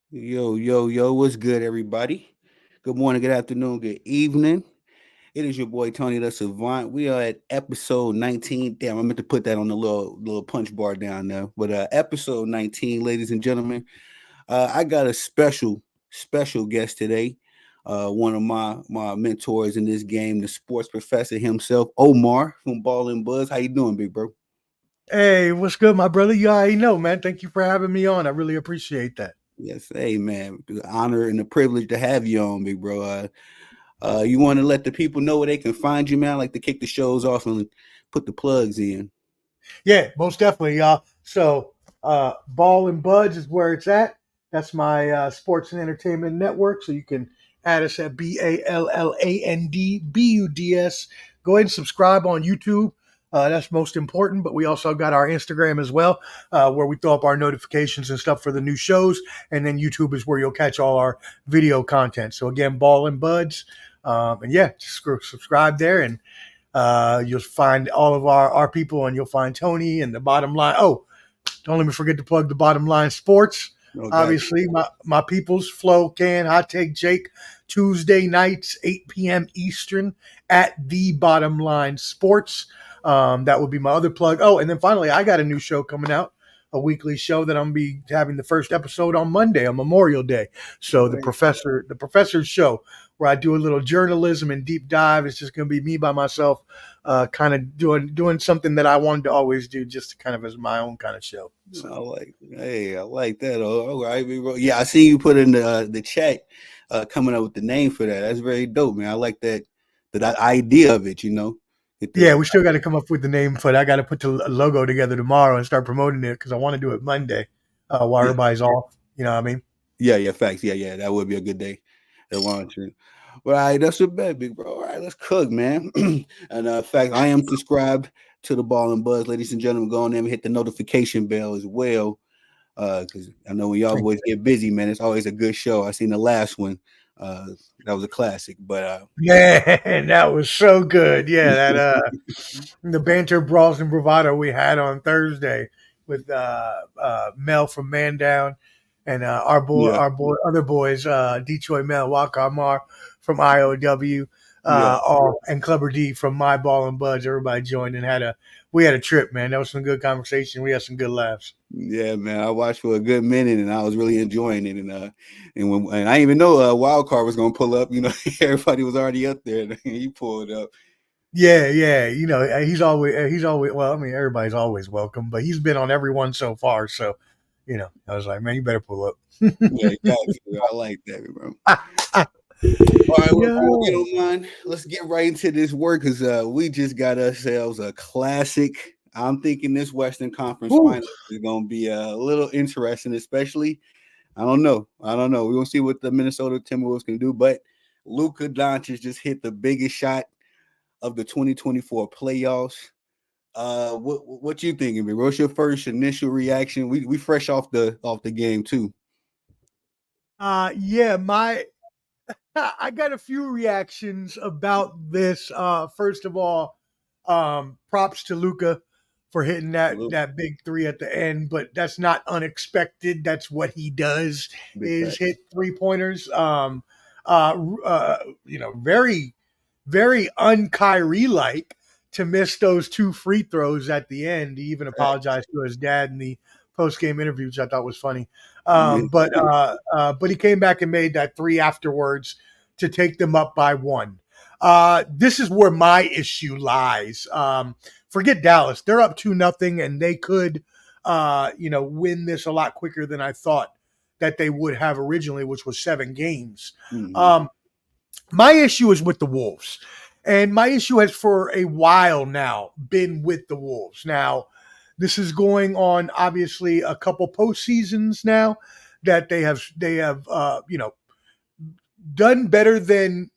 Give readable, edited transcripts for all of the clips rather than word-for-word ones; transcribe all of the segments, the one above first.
Yo, yo, yo, what's good, everybody? Good morning, good afternoon, good evening. It is your boy Tony the Savant. We are at episode 19. Damn, I meant to put that on the little punch bar down there. But episode 19, ladies and gentlemen. I got a special guest today. One of my mentors in this game, the sports professor himself, Omar from Ball and Buzz. How you doing, big bro? Hey, what's good, my brother? You already know, man. Thank you for having me on. I really appreciate that. Yes, hey man, the honor and the privilege to have you on, big bro. You want to let the people know where they can find you, man? I like to kick the shows off and put the plugs in. Yeah, most definitely, y'all. So, Ball and Buds is where it's at. That's my sports and entertainment network. So you can add us at BALLANDBUDS. Go ahead and subscribe on YouTube. That's most important. But we also got our Instagram as well, where we throw up our notifications and stuff for the new shows. And then YouTube is where you'll catch all our video content. So again, Ball and Buds. And yeah, just subscribe there and you'll find all of our people, and you'll find Tony and the bottom line. Oh, don't let me forget to plug the bottom line sports. Oh, God. Obviously, my people's Flow Can Hot Take Jake Tuesday nights 8 p.m. Eastern at the Bottom Line Sports. That would be my other plug. Oh, and then finally, I got a new show coming out, a weekly show that I'm gonna be having the first episode on Monday on Memorial Day. So the professor's show, where I do a little journalism and deep dive. It's just gonna be me by myself, kind of doing something that I wanted to always do, just kind of as my own kind of show. So I like that. Oh, all right, big bro. Yeah, I see you put in the chat coming up with the name for that. That's very dope, man. I like that idea of it. Get yeah, the we still got to come up with the name for it. I got to put the logo together tomorrow and start promoting it because I want to do it Monday, while yeah, everybody's off. You know what I mean? yeah, facts. Yeah. That would be a good day to launch it. All right, that's a bet, big bro. All right, let's cook, man. And in fact, I am subscribed to the Ball and Buzz, ladies and gentlemen. Go on there and hit the notification bell as well. Because I know when y'all boys get busy, man, it's always a good show. I seen the last one. Uh, that was a classic. But Man, that was so good. Yeah, that the banter, brawls, and bravado we had on Thursday with Mel from Man Down and yeah, other boys, Detroit Mel, Wakamar from IOW, yeah, and Clubber D from My Ball and Buds. Everybody joined and we had a trip, man. That was some good conversation. We had some good laughs. yeah, man. I watched for a good minute, and I was really enjoying it. And I didn't even know Wild Card was gonna pull up. Everybody was already up there, and he pulled up. Yeah, yeah. He's always. Well, I mean, everybody's always welcome, but he's been on every one so far. So, I was like, man, you better pull up. Yeah, exactly. I like that, bro. All right, well, bro, you Yo. don't mind, let's get right into this work because we just got ourselves a classic. I'm thinking this Western Conference Woo. final is going to be a little interesting, especially. I don't know. We're going to see what the Minnesota Timberwolves can do, but Luka Doncic just hit the biggest shot of the 2024 playoffs. What you thinking, man? What's your first initial reaction? We fresh off the game too. Yeah, I got a few reactions about this. First of all, props to Luca for hitting that big three at the end, but that's not unexpected. That's what he does, Big is facts. hit 3 pointers. Very, very un-Kyrie like to miss those two free throws at the end. He even Facts. apologized to his dad in the post game interview, which I thought was funny. Yeah. But he came back and made that three afterwards to take them up by one. This is where my issue lies. Forget Dallas; they're up 2-0, and they could, win this a lot quicker than I thought that they would have originally, which was 7 games. Mm-hmm. Um, my issue is with the Wolves. And my issue has for a while now been with the Wolves. Now, this is going on obviously a couple postseasons now that they have done better than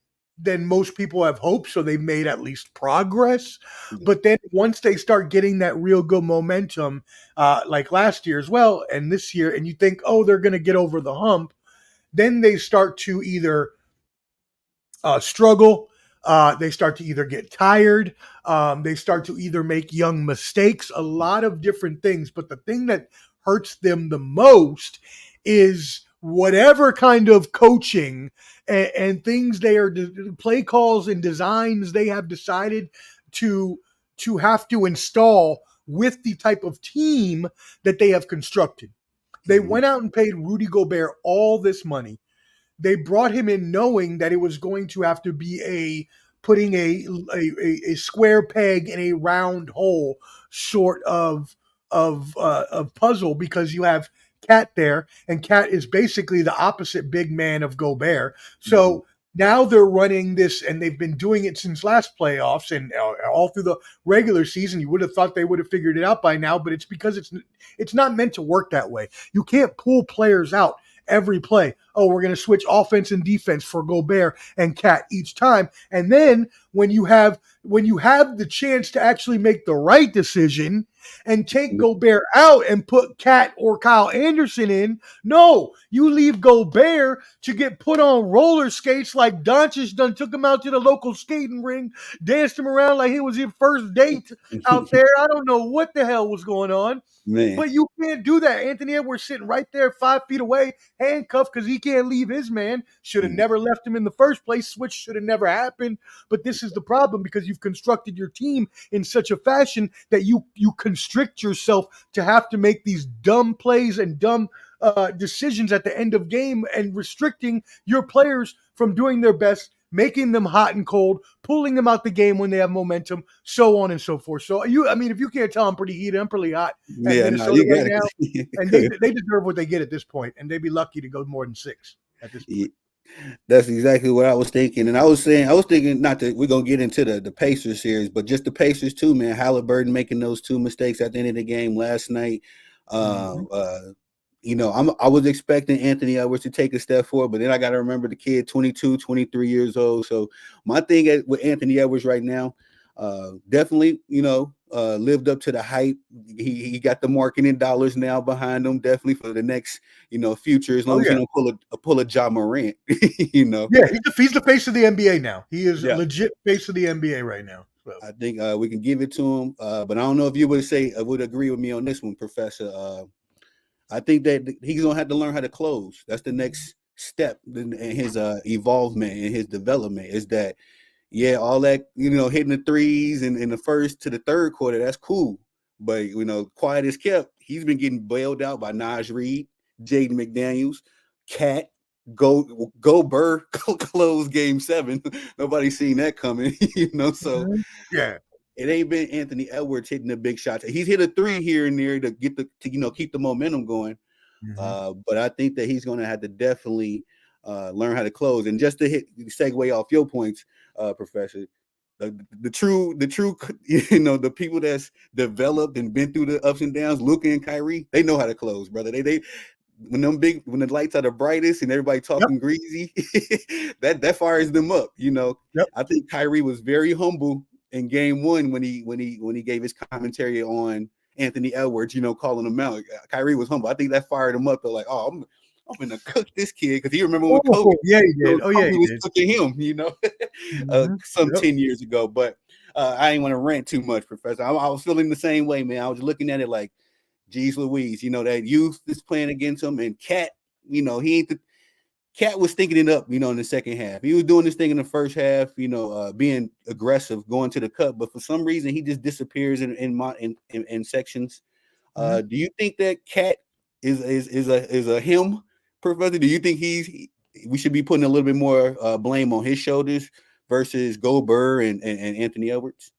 most people have hoped. So they've made at least progress. But then once they start getting that real good momentum, like last year as well, and this year, and you think, oh, they're going to get over the hump, then they start to either struggle. They start to either get tired. They start to either make young mistakes, a lot of different things. But the thing that hurts them the most is whatever kind of coaching and things they are play calls and designs they have decided to have to install with the type of team that they have constructed. They Mhm. went out and paid Rudy Gobert all this money. They brought him in knowing that it was going to have to be a putting a square peg in a round hole sort of puzzle, because you have Cat there, and Cat is basically the opposite big man of Gobert. Mhm. So now they're running this, and they've been doing it since last playoffs and all through the regular season. You would have thought they would have figured it out by now, but it's because it's not meant to work that way. You can't pull players out every play. Oh, we're going to switch offense and defense for Gobert and Cat each time. And then when you have the chance to actually make the right decision and take Gobert out and put Cat or Kyle Anderson in, no, you leave Gobert to get put on roller skates like Doncic done took him out to the local skating ring, danced him around like it was his first date out there. I don't know what the hell was going on. Man. But you can't do that. Anthony Edwards sitting right there 5 feet away, handcuffed because he can't leave his man. Should have Mhm. never left him in the first place. Switch should have never happened. But this is the problem, because you've constructed your team in such a fashion that you constrict yourself to have to make these dumb plays and dumb decisions at the end of game, and restricting your players from doing their best, making them hot and cold, pulling them out the game when they have momentum, so on and so forth. So I mean, if you can't tell, I'm pretty heated, I'm pretty hot at Yeah, no, Minnesota you right got now, and it. they deserve what they get at this point, and they'd be lucky to go more than 6 at this point. That's exactly what I was thinking. And I was thinking not that we're gonna get into the Pacers series, but just the Pacers too, man. Halliburton making those two mistakes at the end of the game last night. Uh, Mm-hmm. uh, I was expecting Anthony Edwards to take a step forward, but then I got to remember the kid, 22, 23 years old. So my thing with Anthony Edwards right now, definitely, lived up to the hype. He got the marketing dollars now behind him, definitely for the next, future, as Oh long as he yeah, don't pull a Ja Morant, you know. yeah. He's the face of the NBA now. He is Yeah. legit face of the NBA right now. So. I think we can give it to him, but I don't know if you would agree with me on this one, Professor. I think that he's gonna have to learn how to close. That's the next step in his evolvement and his development. Is that all that hitting the threes and in the first to the third quarter, that's cool. But quiet as kept, he's been getting bailed out by Naj Reid, Jaden McDaniels, Cat. Go Burr close game 7. Nobody's seen that coming, so Mhm. Yeah. it ain't been Anthony Edwards hitting the big shots. He's hit a 3 here and there to get keep the momentum going. Mm-hmm. But I think that he's going to have to definitely learn how to close. And just to segue off your points, Professor, the true the people that's developed and been through the ups and downs, Luka and Kyrie, they know how to close, brother. They when the lights are the brightest and everybody Yep. talking greasy, that fires them up. Yep. I think Kyrie was very humble in game 1 when he gave his commentary on Anthony Edwards, calling him out. Kyrie was humble. I think that fired him up. They're like, oh, I'm gonna cook this kid, because he remember when Kobe, Oh yeah, he did. Oh yeah, Kobe he was did. cooking him, Mm-hmm. some Yep. 10 years ago. But I ain't want to rant too much, Professor. I was feeling the same way, man. I was looking at it like, geez Louise, that youth is playing against him, and Cat, he ain't the Cat was stinking it up, in the second half. He was doing this thing in the first half, being aggressive, going to the cup, but for some reason he just disappears in sections. Mm-hmm. Do you think that Cat is a him, Professor? Do you think we should be putting a little bit more blame on his shoulders versus Gobert and Anthony Edwards?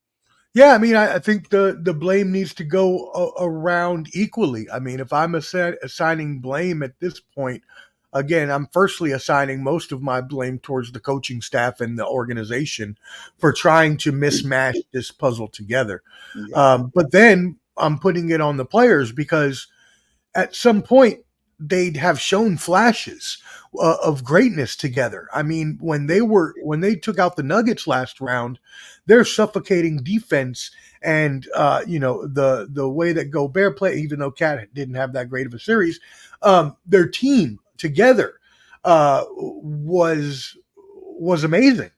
Yeah, I mean, I think the blame needs to go around equally. I mean, if I'm assigning blame at this point, again, I'm firstly assigning most of my blame towards the coaching staff and the organization for trying to mismatch this puzzle together. Yeah. But then I'm putting it on the players, because at some point they'd have shown flashes of greatness together. I mean, when they took out the Nuggets last round, their suffocating defense and the way that Gobert played, even though Cat didn't have that great of a series, their team together was amazing.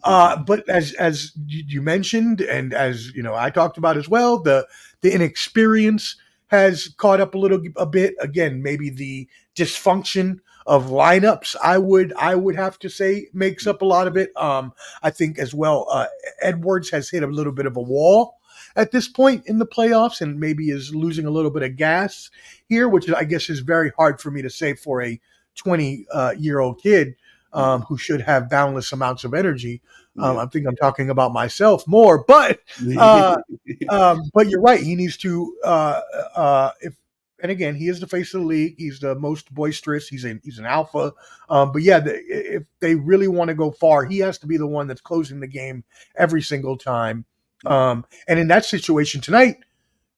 But as you mentioned, and as I talked about as well, the inexperience has caught up a bit. Again, maybe the dysfunction of lineups, I would have to say makes up a lot of it. I think as well, Edwards has hit a little bit of a wall at this point in the playoffs, and maybe is losing a little bit of gas here, which I guess is very hard for me to say for a 20-year-old kid who should have boundless amounts of energy. Yeah. I think I'm talking about myself more, but you're right. He needs to if and again, he is the face of the league. He's the most boisterous. He's an alpha. But yeah, if they really want to go far, he has to be the one that's closing the game every single time. And in that situation tonight,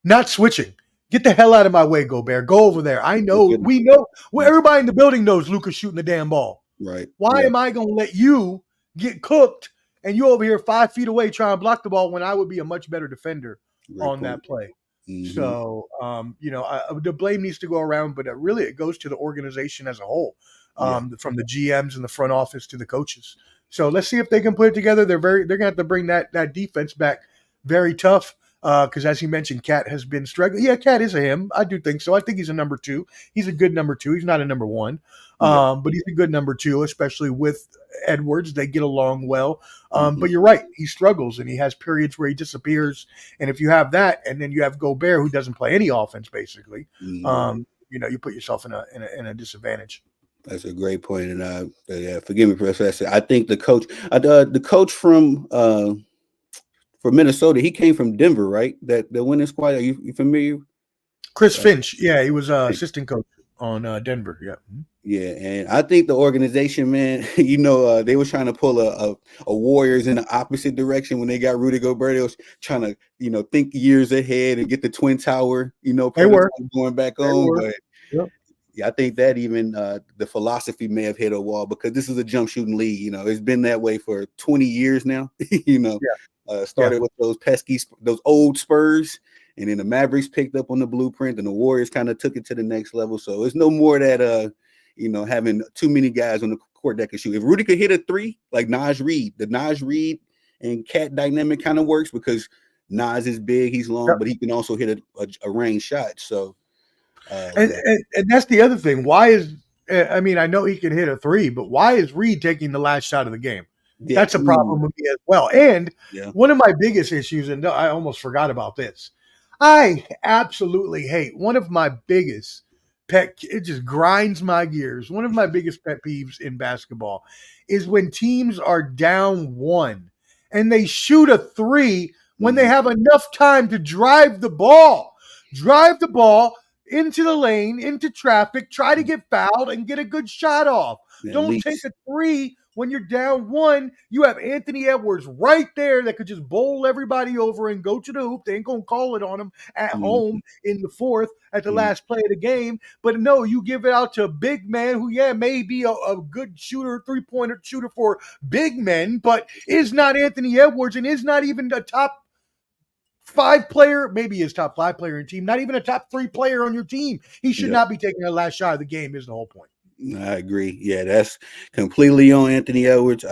not switching. Get the hell out of my way, Gobert. Go over there. I know. We know. Well, everybody in the building knows Luka's shooting the damn ball. Right. Why am I going to let you get cooked and you over here 5 feet away trying to block the ball when I would be a much better defender on that play? Mm-hmm. So, the blame needs to go around, but really it goes to the organization as a whole, from the GMs and the front office to the coaches. So let's see if they can put it together. They're going to have to bring that defense back very tough. Because as you mentioned, Cat has been struggling. Yeah, Cat is a him. I do think so. I think he's a number 2. He's a good number 2. He's not a number 1, but he's a good number 2, especially with Edwards. They get along well. But you're right. He struggles, and he has periods where he disappears. And if you have that, and then you have Gobert, who doesn't play any offense, basically, you put yourself in a disadvantage. That's a great point. And forgive me, Professor. I think the coach from for Minnesota, he came from Denver, right? That the winning squad. Are you familiar? Chris Finch, yeah, he was assistant coach on Denver. Yeah, yeah, and I think the organization, man, they were trying to pull a Warriors in the opposite direction when they got Rudy Gobert. They was trying to, think years ahead and get the Twin Tower, they were going back on. But yeah, I think that even the philosophy may have hit a wall because this is a jump shooting league. It's been that way for 20 years now. Started with those those old Spurs, and then the Mavericks picked up on the blueprint, and the Warriors kind of took it to the next level. So it's no more that having too many guys on the court that can shoot. If Rudy could hit a 3 like Naj Reid, the Naj Reid and Cat dynamic kind of works because Naj is big, he's long, but he can also hit a range shot. So, and that's the other thing. Why is I know he can hit a 3, but why is Reid taking the last shot of the game? Yeah. That's a problem with me as well. And one of my biggest issues, and I almost forgot about this, I absolutely hate one of my biggest it just grinds my gears. One of my biggest pet peeves in basketball is when teams are down 1 and they shoot a 3 when they have enough time to drive the ball into the lane, into traffic, try to get fouled and get a good shot off. Don't take a 3 when you're down 1. You have Anthony Edwards right there that could just bowl everybody over and go to the hoop. They ain't going to call it on him at home in the 4th at the last play of the game. But no, you give it out to a big man who, may be a good shooter, 3-pointer shooter for big men, but is not Anthony Edwards and is not even a top 5 player, maybe his top 5 player in team, not even a top 3 player on your team. He should not be taking the last shot of the game is the whole point. I agree. Yeah, that's completely on Anthony Edwards.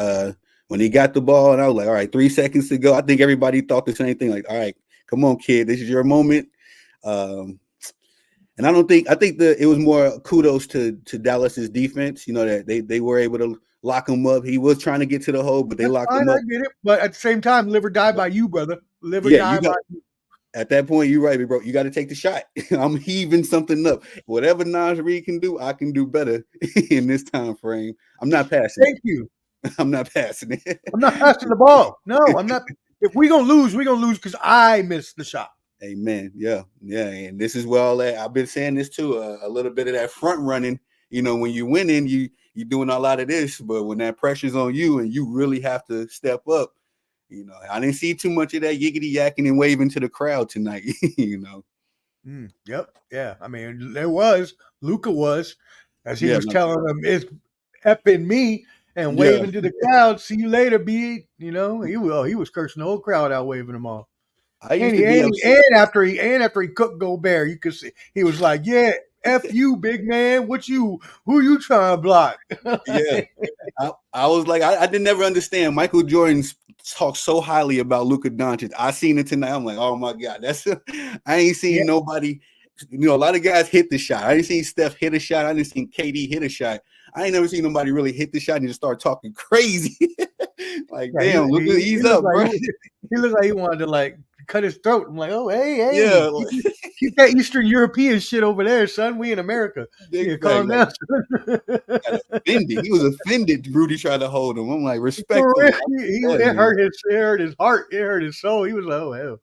When he got the ball, and I was like, all right, 3 seconds to go. I think everybody thought the same thing. Like, all right, come on, kid, this is your moment. And I think it was more kudos to Dallas's defense. That they were able to lock him up. He was trying to get to the hole, but they locked him up. I get it, but at the same time, live or die by you, brother. Live or die by you. At that point, you're right, bro. You got to take the shot. I'm heaving something up. Whatever Naj Reid can do, I can do better in this time frame. I'm not passing. Thank you. I'm not passing it. I'm not passing the ball. No, I'm not. If we're going to lose, we're going to lose because I missed the shot. Amen. Yeah. And this is where all that, I've been saying this too, a little bit of that front running. When you're winning, you're doing a lot of this. But when that pressure's on you and you really have to step up, I didn't see too much of that yiggity yakking and waving to the crowd tonight. Yep. Yeah. There was Luka was, as he was telling them, it's effing me and waving to the crowd. See you later, B. He was cursing the whole crowd out, waving them off. And after he cooked Gobert, you could see he was like, "Yeah, F you, big man. Who you trying to block?" Yeah. I was like, I didn't never understand. Michael Jordan talks so highly about Luka Doncic. I seen it tonight. I'm like, oh my God, I ain't seen nobody a lot of guys hit the shot. I didn't see Steph hit a shot. I didn't see KD hit a shot. I ain't never seen nobody really hit the shot and just start talking crazy. Like, Yeah, damn, look, he ease looked up, like bro. he looked like he wanted to like cut his throat. I'm like, oh hey, Yeah, like, keep that Eastern European shit over there, son. We in America. Yeah, big fact, calm like, down. Son. got offended. He was offended. Rudy tried to hold him. I'm like, For respectfully. real, I understand, it man. hurt his heart, it hurt his soul. He was like, oh hell.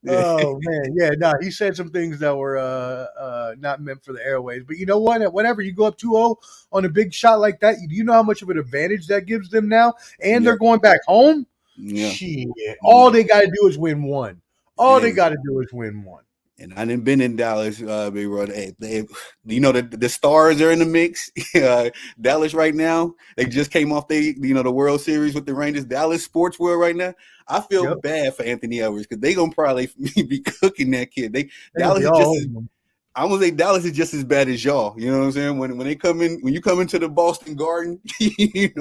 Yeah, Oh man, yeah, no, he said some things that were not meant for the airways. But you know what? Whenever you go up 2-0 on a big shot like that, you know how much of an advantage that gives them now, and yeah, they're going back home. yeah. Shit, all No, they got to do is win one. All they hey, got to do is win one. and I didn't been in Dallas, big brother. Hey, the stars are in the mix. Dallas right now, they just came off the World Series with the Rangers. Dallas sports world right now. I feel Yep, bad for Anthony Edwards because they gonna probably be cooking that kid. they're gonna Dallas be is all just over as them. I'm gonna say Dallas is just as bad as y'all. You know what I'm saying? When they come in, when you come into the Boston Garden, it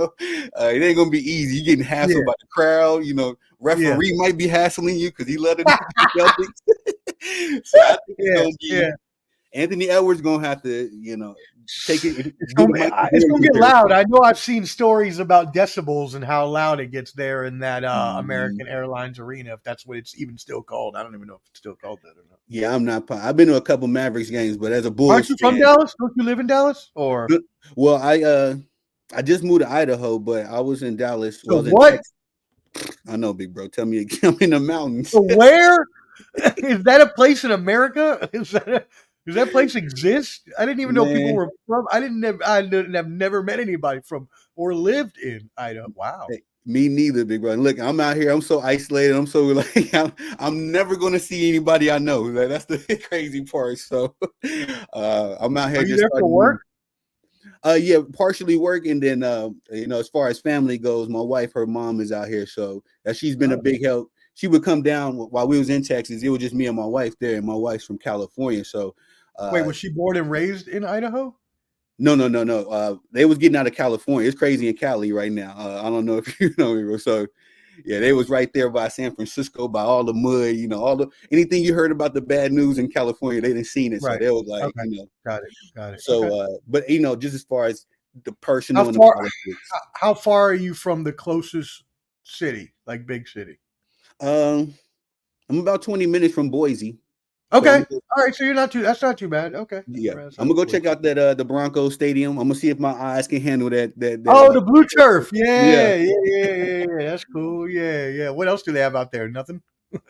ain't gonna be easy. You getting hassled Yeah, by the crowd. yeah, Referee might be hassling you because he let it the Celtics. So I think it's yeah, gonna be yeah. Anthony Edwards gonna have to, take it, It's do gonna the be, Michael it's Jordan gonna get comparison. loud. I know I've seen stories about decibels and how loud it gets there in that Mhm. American Airlines Arena, if that's what it's even still called. I don't even know if it's still called that or not. Yeah, I'm not. I've been to a couple Mavericks games, but as a Aren't Bulls you from fan, Dallas? Don't you live in Dallas? Or well, I just moved to Idaho, but I was in Dallas. so Well, I was in what? Texas. I know, big bro. Tell me, I'm in the mountains. So where is that a place in America? Does that place exist? I didn't even know people Man, were from. I didn't have never met anybody from or lived in Idaho. Wow. hey, me neither, big brother. Look, I'm out here. I'm so isolated. I'm so like I'm never gonna see anybody I know. Like, that's the crazy part. So I'm out Are here you just there for starting work? new. Yeah, partially work, and then as far as family goes, my wife, her mom is out here, so she's been a Oh. big help. She would come down while we was in Texas. It was just me and my wife there, and my wife's from California, so Wait, uh, was she born and raised in Idaho? no, no, no, no. They was getting out of California. It's crazy in Cali right now. I don't know if you know. So yeah, they was right there by San Francisco, by all the mud. All the anything you heard about the bad news in California, they didn't seen it. So Right. they was like, Okay. Got it. Got it. Okay. So, but just as far as the How personal and the far? politics, How far are you from the closest city, like big city? um, I'm about 20 minutes from Boise, so Okay. All right. So you're not too. That's not too bad. Okay. yeah, That's I'm not gonna go too check out that the Broncos stadium. I'm gonna see if my eyes can handle that Oh, the blue turf. yeah. Yeah, yeah, yeah, yeah, yeah. That's cool. Yeah, yeah. What else do they have out there? Nothing.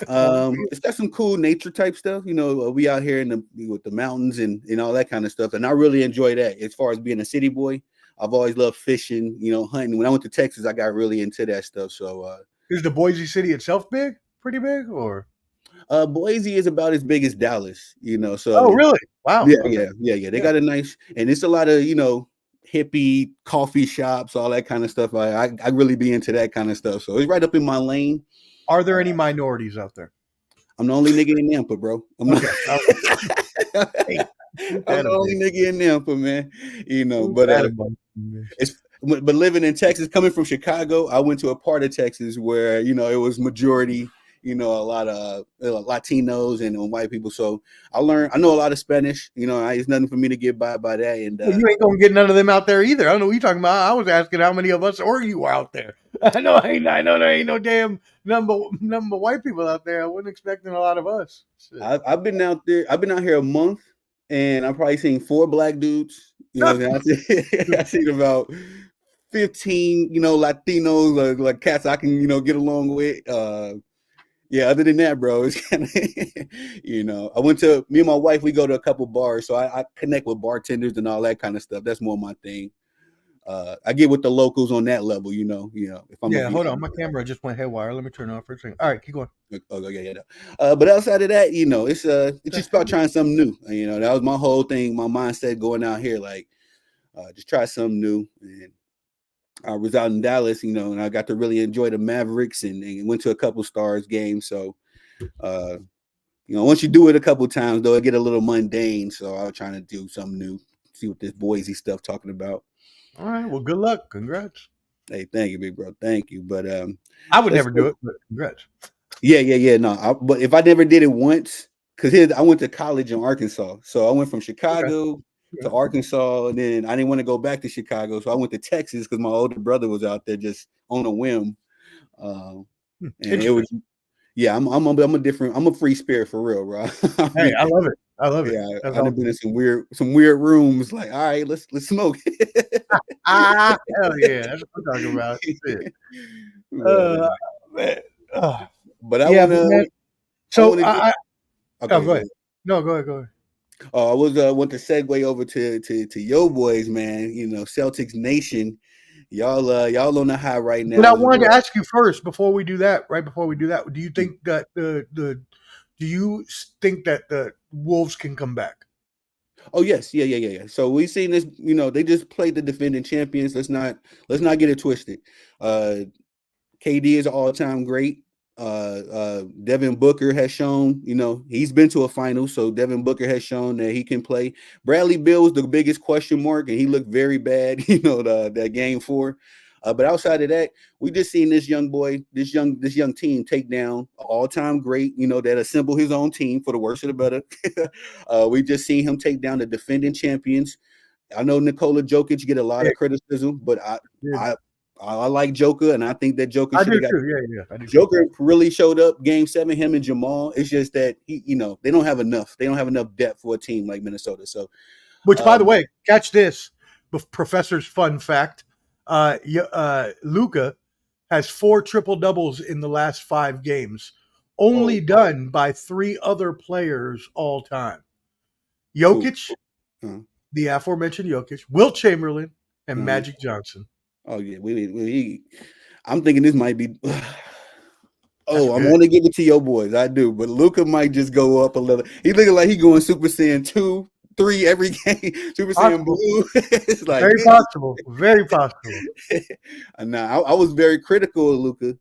Cornfield. It's got some cool nature type stuff. We out here with the mountains and all that kind of stuff, and I really enjoy that. As far as being a city boy, I've always loved fishing, hunting. When I went to Texas, I got really into that stuff. So, Is the Boise city itself big? Pretty big, or? Boise is about as big as Dallas, Oh, so really? Wow. yeah, Okay. yeah, yeah, yeah. They Yeah. got a nice, and it's a lot of hippie coffee shops, all that kind of stuff. I really be into that kind of stuff. So it's right up in my lane. Are there any minorities out there? I'm the only nigga in Nampa, bro. I'm not. Okay. All right. Hey, ain't I'm that the a only bitch? nigga in Nampa, man. Ain't But that a bitch? it's but living in Texas, coming from Chicago, I went to a part of Texas where it was majority, a lot of Latinos and white people. So I know a lot of Spanish. It's nothing for me to get by that. And Well, you ain't gonna get none of them out there either. I don't know what you're talking about. I was asking how many of us or you are out there. I know there ain't no damn number of white people out there. I wasn't expecting a lot of us. Shit. I've been out there. I've been out here a month, and I've probably seen 4 black dudes. You know, what I'm saying? I've seen about 15, Latinos, like cats I can, get along with. Yeah, other than that, bro, it's kind of, me and my wife, we go to a couple bars, so I connect with bartenders and all that kind of stuff. That's more my thing. I get with the locals on that level, if I'm gonna Yeah, be hold on. My honest. camera just went haywire. Let me turn it off for a second. All right, keep going. Oh yeah, yeah. But outside of that, it's just about trying something new. That was my whole thing, my mindset going out here, like just try something new. And I was out in Dallas, and I got to really enjoy the Mavericks and went to a couple Stars games. So, uh, once you do it a couple times, though, it get a little mundane. So I was trying to do something new, see what this Boise stuff talking about. All right. Well, good luck. Congrats. Hey, thank you, big bro. Thank you. But I would let's never go. do it, but congrats. Yeah, yeah, yeah. No, but if I never did it once, because I went to college in Arkansas, so I went from Okay. Chicago Yeah. to Arkansas, and then I didn't want to go back to Chicago, so I went to Texas because my older brother was out there just on a whim. Um, and it Interesting. was, yeah, I'm a different, I'm a free spirit for real, bro. I Hey, mean, I love it. I love it. yeah, That's I've been awesome. in some weird rooms. Like, all right, let's smoke. Hell yeah. That's what I'm talking about. Shit. Yeah, Uh, man. man. Uh, But I yeah, but wanna man. I So wanna get oh, okay. go Go ahead. ahead. No, go ahead. Go ahead. I was want to segue over to yo boys, man. You know, Celtics Nation. Y'all on the high right But now I as wanted to well. ask you first before we do that. Right before we do that, do you think that do you think that the Wolves can come back? Oh yes, yeah. So we seen this. You know, they just played the defending champions. Let's not get it twisted. Uh, KD is an all-time great. Devin Booker has shown, you know, he's been to a final, so Devin Booker has shown that he can play. Bradley Beal was the biggest question mark, and he looked very bad, you know, that game 4. But outside of that, we just seen this young boy, this young team take down an all-time great, you know, that assembled his own team for the worse or the better. We just seen him take down the defending champions. I know Nikola Jokic get a lot Yeah, of criticism, but yeah. I I like Joker, and I think that Joker I should do have got. too. Yeah, yeah, I do too. Joker really showed up Game 7. Him and Jamal. It's just that they don't have enough. They don't have enough depth for a team like Minnesota. So, Which, by the um, way, catch this, Professor's fun fact: Luca has 4 triple doubles in the last 5 games, only oh, done by 3 other players all time: who? Jokic, Uh, the aforementioned Jokic, Wilt Chamberlain, and uh, Magic Johnson. oh yeah, I'm thinking this might be. That's Oh, I'm good. gonna give it to your boys. I do, but Luca might just go up a little. He looking like he going Super Saiyan 2, 3 every game. Super Saiyan Possible. Blue. It's like, Very possible. Very possible. I was very critical of Luca,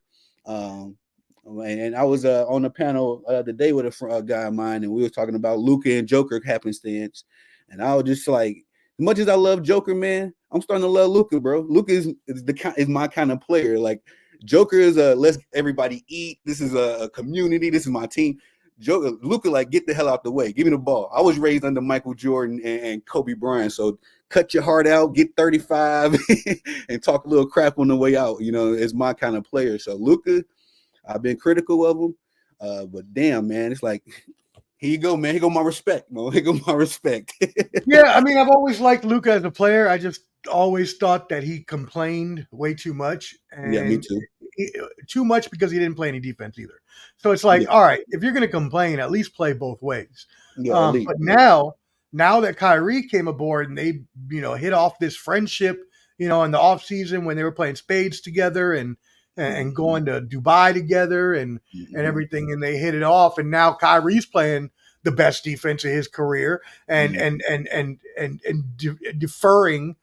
um, and I was on a panel the day with a guy of mine, and we were talking about Luca and Joker happenstance, and I was just like, as much as I love Joker, man, I'm starting to love Luca, bro. Luca is my kind of player. Like Joker is a let's everybody eat. This is a community. This is my team. Joker, Luca, like get the hell out the way. Give me the ball. I was raised under Michael Jordan and Kobe Bryant, so cut your heart out, get 35, and talk a little crap on the way out. You know, it's my kind of player. So Luca, I've been critical of him, but damn, man, it's like here you go, man. Here go my respect, man. Here go my respect. Yeah, I mean, I've always liked Luca as a player. I just always thought that he complained way too much, Yeah, me and too. too much because he didn't play any defense either. So it's like, Yeah, all right, if you're going to complain, at least play both ways. yeah, at least. But now that Kyrie came aboard and they, hit off this friendship, in the off season when they were playing spades together and going to Dubai together and Mm-hmm. everything, and they hit it off. And now Kyrie's playing the best defense of his career and Mm-hmm. deferring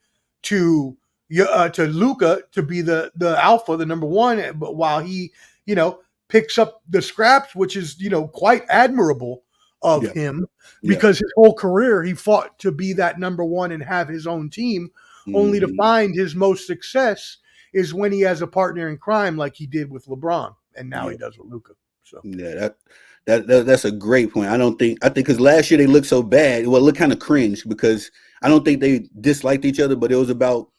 to Luca to be the alpha, the number one, but while he picks up the scraps, which is quite admirable of Yeah, him, yeah. because his whole career he fought to be that number one and have his own team, only to Mm-hmm. find his most success is when he has a partner in crime like he did with LeBron, and now Yeah, he does with Luca. So yeah. That's a great point. I think because last year they looked so bad. Well, it looked kind of cringe because I don't think they disliked each other, but it was about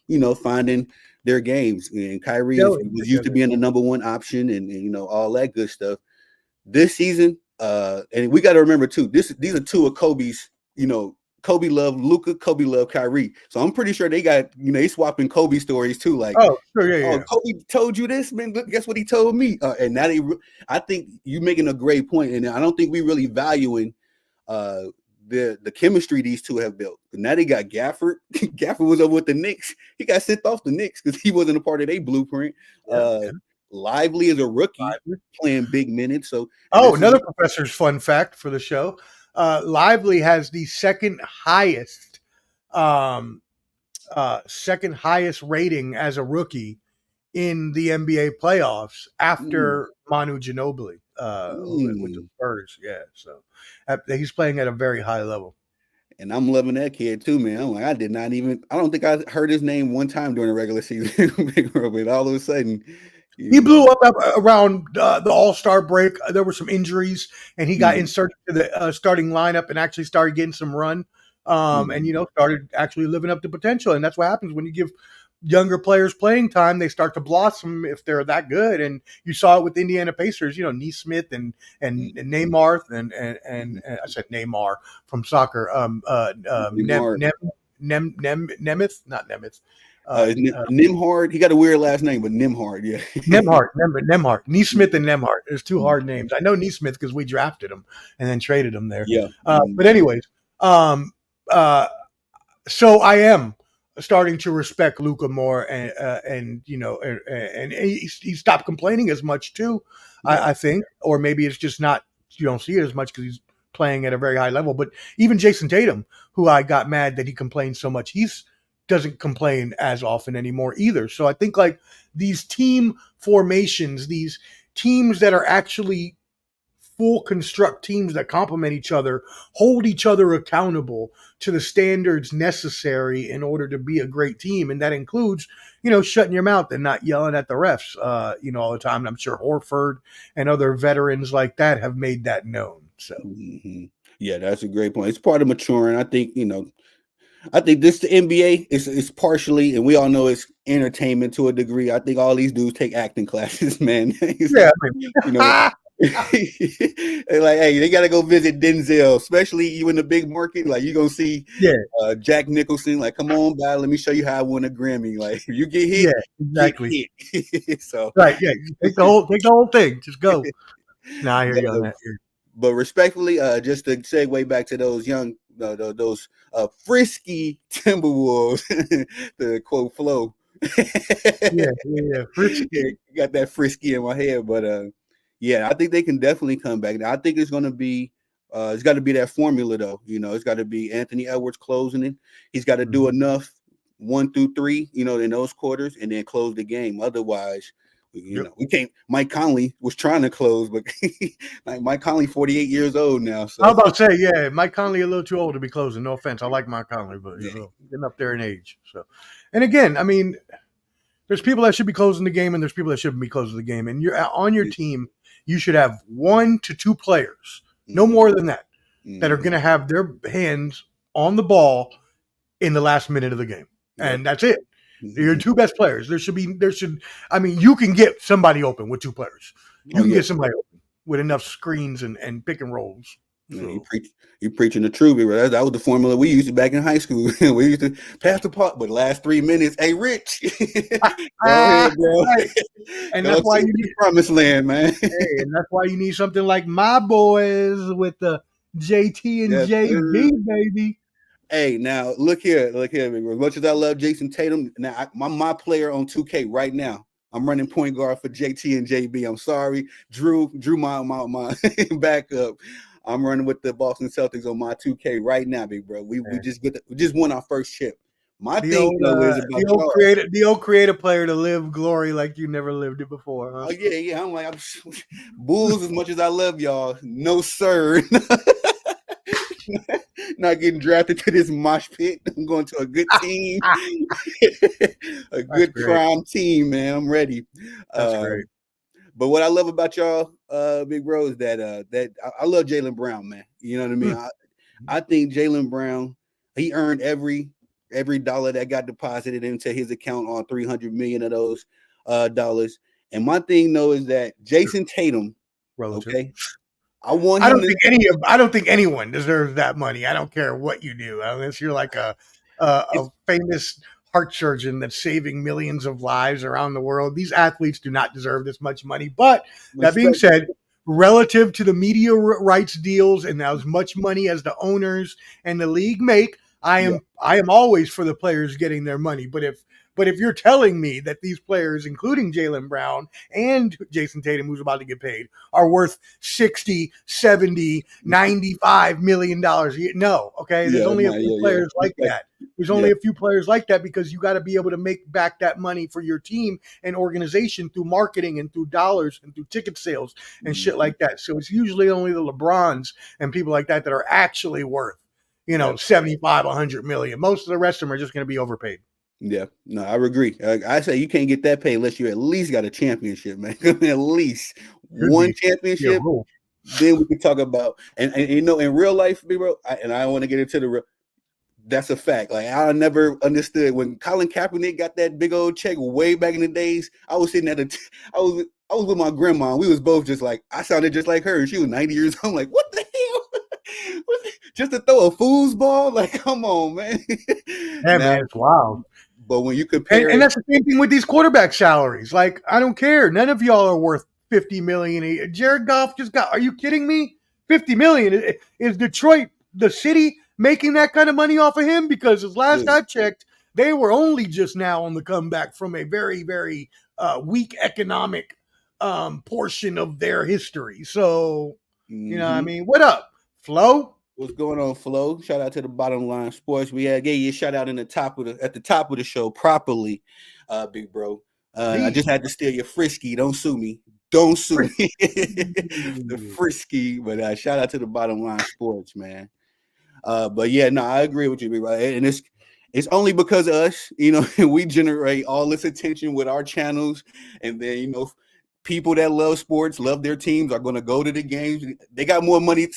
finding their games. And Kyrie gelling was used to together. being the number one option, and all that good stuff. This season, and we got to remember too, these are two of Kobe's, Kobe loved Luca, Kobe loved Kyrie. So I'm pretty sure they got, they swapping Kobe stories too. Like, Oh, sure, yeah, oh, yeah. Kobe told you this, man. Guess what he told me? And now I think you making a great point, and I don't think we really valuing uh, the chemistry these two have built. Now they got Gafford. Gafford was over with the Knicks. He got sent off the Knicks because he wasn't a part of their blueprint. Yeah, Uh, yeah. Lively is a rookie Lively. playing big minutes. So Oh, this is another professor's fun fact for the show. Lively has the um, second highest rating as a rookie in the NBA playoffs mm, after Manu Ginobili, with the mm. Spurs. Yeah, so he's playing at a very high level. And I'm loving that kid too, man. I'm like, I don't think I heard his name one time during the regular season. But all of a sudden, He blew know. up around the All-Star break. There were some injuries, and he got Mhm, inserted to the starting lineup and actually started getting some run. And mhm. started actually living up to potential. And that's what happens when you give younger players playing time. They start to blossom if they're that good. And you saw it with the Indiana Pacers. Neesmith and Mhm, Neymar and I said Neymar from soccer. Nimhard. Nemeth, not Nemeth. Uh, Nimhard. He got a weird last name, but Nimhard. Yeah. Nemhart, Neesmith and Nemhart. There's two hard names. I know Neesmith because we drafted him and then traded him there. Yeah. But anyways, um, uh, so I am starting to respect Luca more, and he stopped complaining as much too. Yeah. I think, or maybe it's just not you don't see it as much because he's playing at a very high level. But even Jason Tatum, who I got mad that he complained so much, he's doesn't complain as often anymore either. So I think like these team formations, these teams that are actually full construct teams that complement each other, hold each other accountable to the standards necessary in order to be a great team. And that includes, shutting your mouth and not yelling at the refs, all the time. And I'm sure Horford and other veterans like that have made that known. So, Mhm. Yeah, that's a great point. It's part of maturing. I think, I think this the NBA is partially, and we all know it's entertainment to a degree. I think all these dudes take acting classes, man. yeah, You know, they're like, hey, they gotta go visit Denzel, especially you in the big market. Like you gonna see yeah, Jack Nicholson. Like, come on, by, let me show you how I win a Grammy. Like, if you yeah, get exactly. hit. So, Right. Yeah. Take the whole thing. Just go. No, I hear but, you on that. but respectfully, just to segue back to those young, those frisky Timberwolves, the quote flow. Yeah. Frisky. Got that frisky in my head, but yeah, I think they can definitely come back. Now, I think it's gonna be it's got to be that formula though. It's got to be Anthony Edwards closing it. He's got to do Mhm. enough 1 through 3, in those quarters, and then close the game. Otherwise, Yep. we can't. Mike Conley was trying to close, but like Mike Conley, 48 years old now. I was So about to say, yeah, Mike Conley a little too old to be closing. No offense, I like Mike Conley, but yeah, getting up there in age. So, and again, I mean, there's people that should be closing the game, and there's people that shouldn't be closing the game. And you're on your yeah. team, you should have 1 to 2 players, no Mm-hmm. more than that, that are Mm-hmm. going to have their hands on the ball in the last minute of the game, Yep. and that's it. They're your Mm-hmm. 2 best players. I mean, you can get somebody open with 2 players. You Oh can yeah. get somebody open with enough screens and pick and rolls. Man, So you preaching the truth, bro. That was the formula we used back in high school. We used to pass the pot, but last 3 minutes, hey, Rich, go ahead, bro. right. And Go that's why to you the promised land, man. Hey, and that's why you need something like my boys with the JT and Yes, JB, sir. baby. Hey, now look here, big bro. As much as I love Jason Tatum, now I'm my player on 2K right now. I'm running point guard for JT and JB. I'm sorry, Drew, my backup. I'm running with the Boston Celtics on my 2K right now, big bro. We Yeah. we just won our first chip. My The thing old, though is about y'all. the old creative player to live glory like you never lived it before, huh? Oh yeah. I'm like Bulls. As much as I love y'all, no sir. Not getting drafted to this mosh pit. I'm going to a good team, a That's good great. prime team, man. I'm ready. That's Uh, great. but what I love about y'all, Big Bro, is that I love Jaylen Brown, man. You know what I mean? Mm. I think Jaylen Brown, he earned every dollar that got deposited into his account on 300 million of those dollars. And my thing though is that Jason Tatum, Relative. okay, I want him to. I don't think anyone deserves that money. I don't care what you do, unless you're like a It's famous heart surgeon that's saving millions of lives around the world. These athletes do not deserve this much money. But that being respect. said, relative to the media rights deals and as much money as the owners and the league make, Yeah. I am always for the players getting their money. But if you're telling me that these players, including Jaylen Brown and Jason Tatum, who's about to get paid, are worth 60, 70, 95 million dollars a year, no, okay? There's Yeah, only a no, few yeah. players like Respect. that. There's Yeah. only a few players like that because you got to be able to make back that money for your team and organization through marketing and through dollars and through ticket sales and shit Mhm. like that. So it's usually only the LeBrons and people like that that are actually worth, Yeah. 75, 100 million. Most of the rest of them are just going to be overpaid. Yeah, no, I agree. I say you can't get that pay unless you at least got a championship, man. At least Should one be a championship. rule. Then we can talk about and you know in real life, bro. And I don't want to get into the real. That's a fact. Like I never understood when Colin Kaepernick got that big old check way back in the days. I was sitting at I was with my grandma. And we was both just like I sounded just like her. She was 90 years old. I'm like, what the hell? Just to throw a foosball? Like, come on, man. Yeah, Now, man, it's wild. but when you compare And it, that's the same thing with these quarterback salaries. Like, I don't care. None of y'all are worth 50 million a year. Jared Goff just got. Are you kidding me? 50 million. Is Detroit the city making that kind of money off of him? Because as last dude, I checked, they were only just now on the comeback from a very, very weak economic portion of their history. So, I mm-hmm. mean, what up, Flo? What's going on, Flo? Shout out to the Bottom Line Sports. We gave you a shout out in the top of at the top of the show properly, big bro. I Please. just had to steal your frisky. Don't sue me. Don't sue me. The frisky, but shout out to the Bottom Line Sports, man. But yeah, no, I agree with you, big bro. And it's only because of us, we generate all this attention with our channels, and then people that love sports, love their teams, are going to go to the games. They got more money.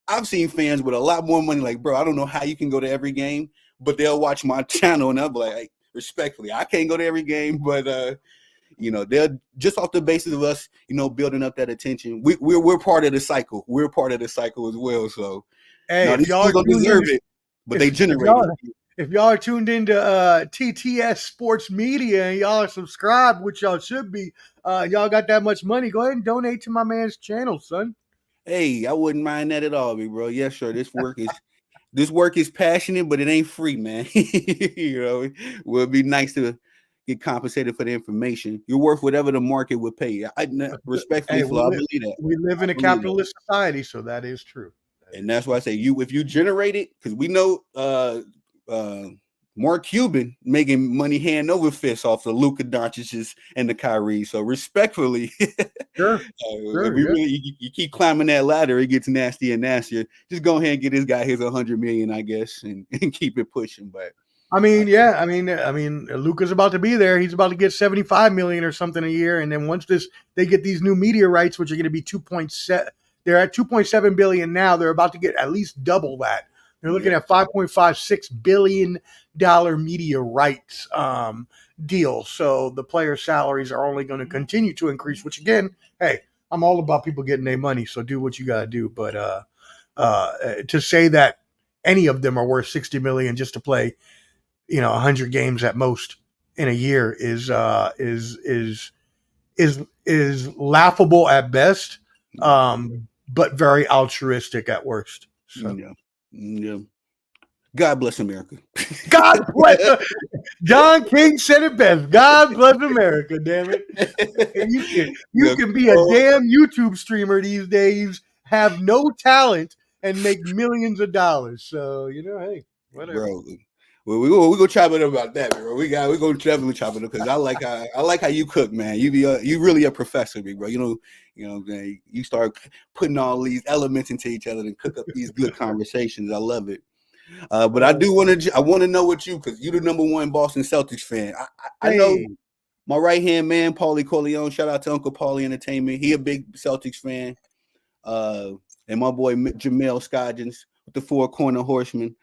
I've seen fans with a lot more money. Like, bro, I don't know how you can go to every game, but they'll watch my channel, and I'll be like, hey, respectfully, I can't go to every game, but they're just off the basis of us, building up that attention. We're part of the cycle. We're part of the cycle as well. So Hey, now if these y'all schools are don't tuned deserve in, it, but they if generate y'all it. if y'all are tuned into TTS Sports Media and y'all are subscribed, which y'all should be, y'all got that much money, go ahead and donate to my man's channel, son. Hey, I wouldn't mind that at all, big bro. Yes, sir. This work is passionate, but it ain't free, man. Would be nice to get compensated for the information. You're worth whatever the market would pay. Respectfully, Hey, Flo, I believe that. we live in I a believe that. capitalist society, so that is true. And that's why I say if you generate it, because we know Mark Cuban making money hand over fist off the Luka Doncic's and the Kyrie. So respectfully, Sure, if we really you keep climbing that ladder, it gets nastier and nastier. Just go ahead and get this guy his 100 million, I guess, and keep it pushing. But I mean, yeah, I mean, Luca's about to be there. He's about to get 75 million or something a year, and then once they get these new media rights, which are going to be 2.7. They're at 2.7 billion now. They're about to get at least double that. They're looking at $5.56 billion media rights deal. So the player salaries are only going to continue to increase. Which again, hey, I'm all about people getting their money. So do what you got to do. But to say that any of them are worth 60 million just to play 100 games at most in a year is laughable at best, but very altruistic at worst. So yeah. God bless America. God bless. John King said it best. God bless America. Damn it! And you can be a damn YouTube streamer these days, have no talent, and make millions of dollars. So hey, whatever. Bro. Well, we gonna chop it up about that, bro. We gonna definitely chop it up because I like how you cook, man. You really a professor, big bro. You start putting all these elements into each other and cook up these good conversations. I love it. But I want to know what you, because you're the number one Boston Celtics fan. I know my right hand man, Paulie Corleone. Shout out to Uncle Paulie Entertainment. He a big Celtics fan. And my boy Jamel Scodgins with the Four Corner Horseman.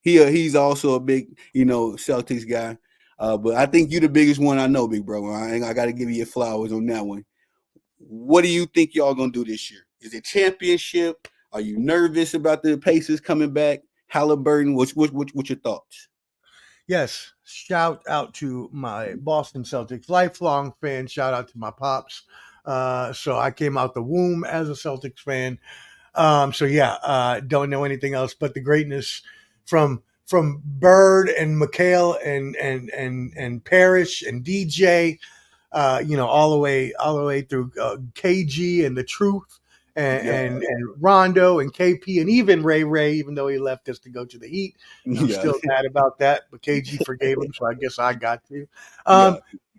He's also a big, Celtics guy. But I think you're the biggest one I know, big bro. I got to give you your flowers on that one. What do you think y'all gonna do this year? Is it championship? Are you nervous about the Pacers coming back? Halliburton, what's your thoughts? Yes, shout out to my Boston Celtics lifelong fan. Shout out to my pops. So I came out the womb as a Celtics fan. Don't know anything else but the greatness from Bird and McHale and Parrish and DJ. All the way through KG and the Truth. And Rondo and KP and even Ray, even though he left us to go to the Heat. I'm still mad about that, but KG forgave him, so I guess I got to.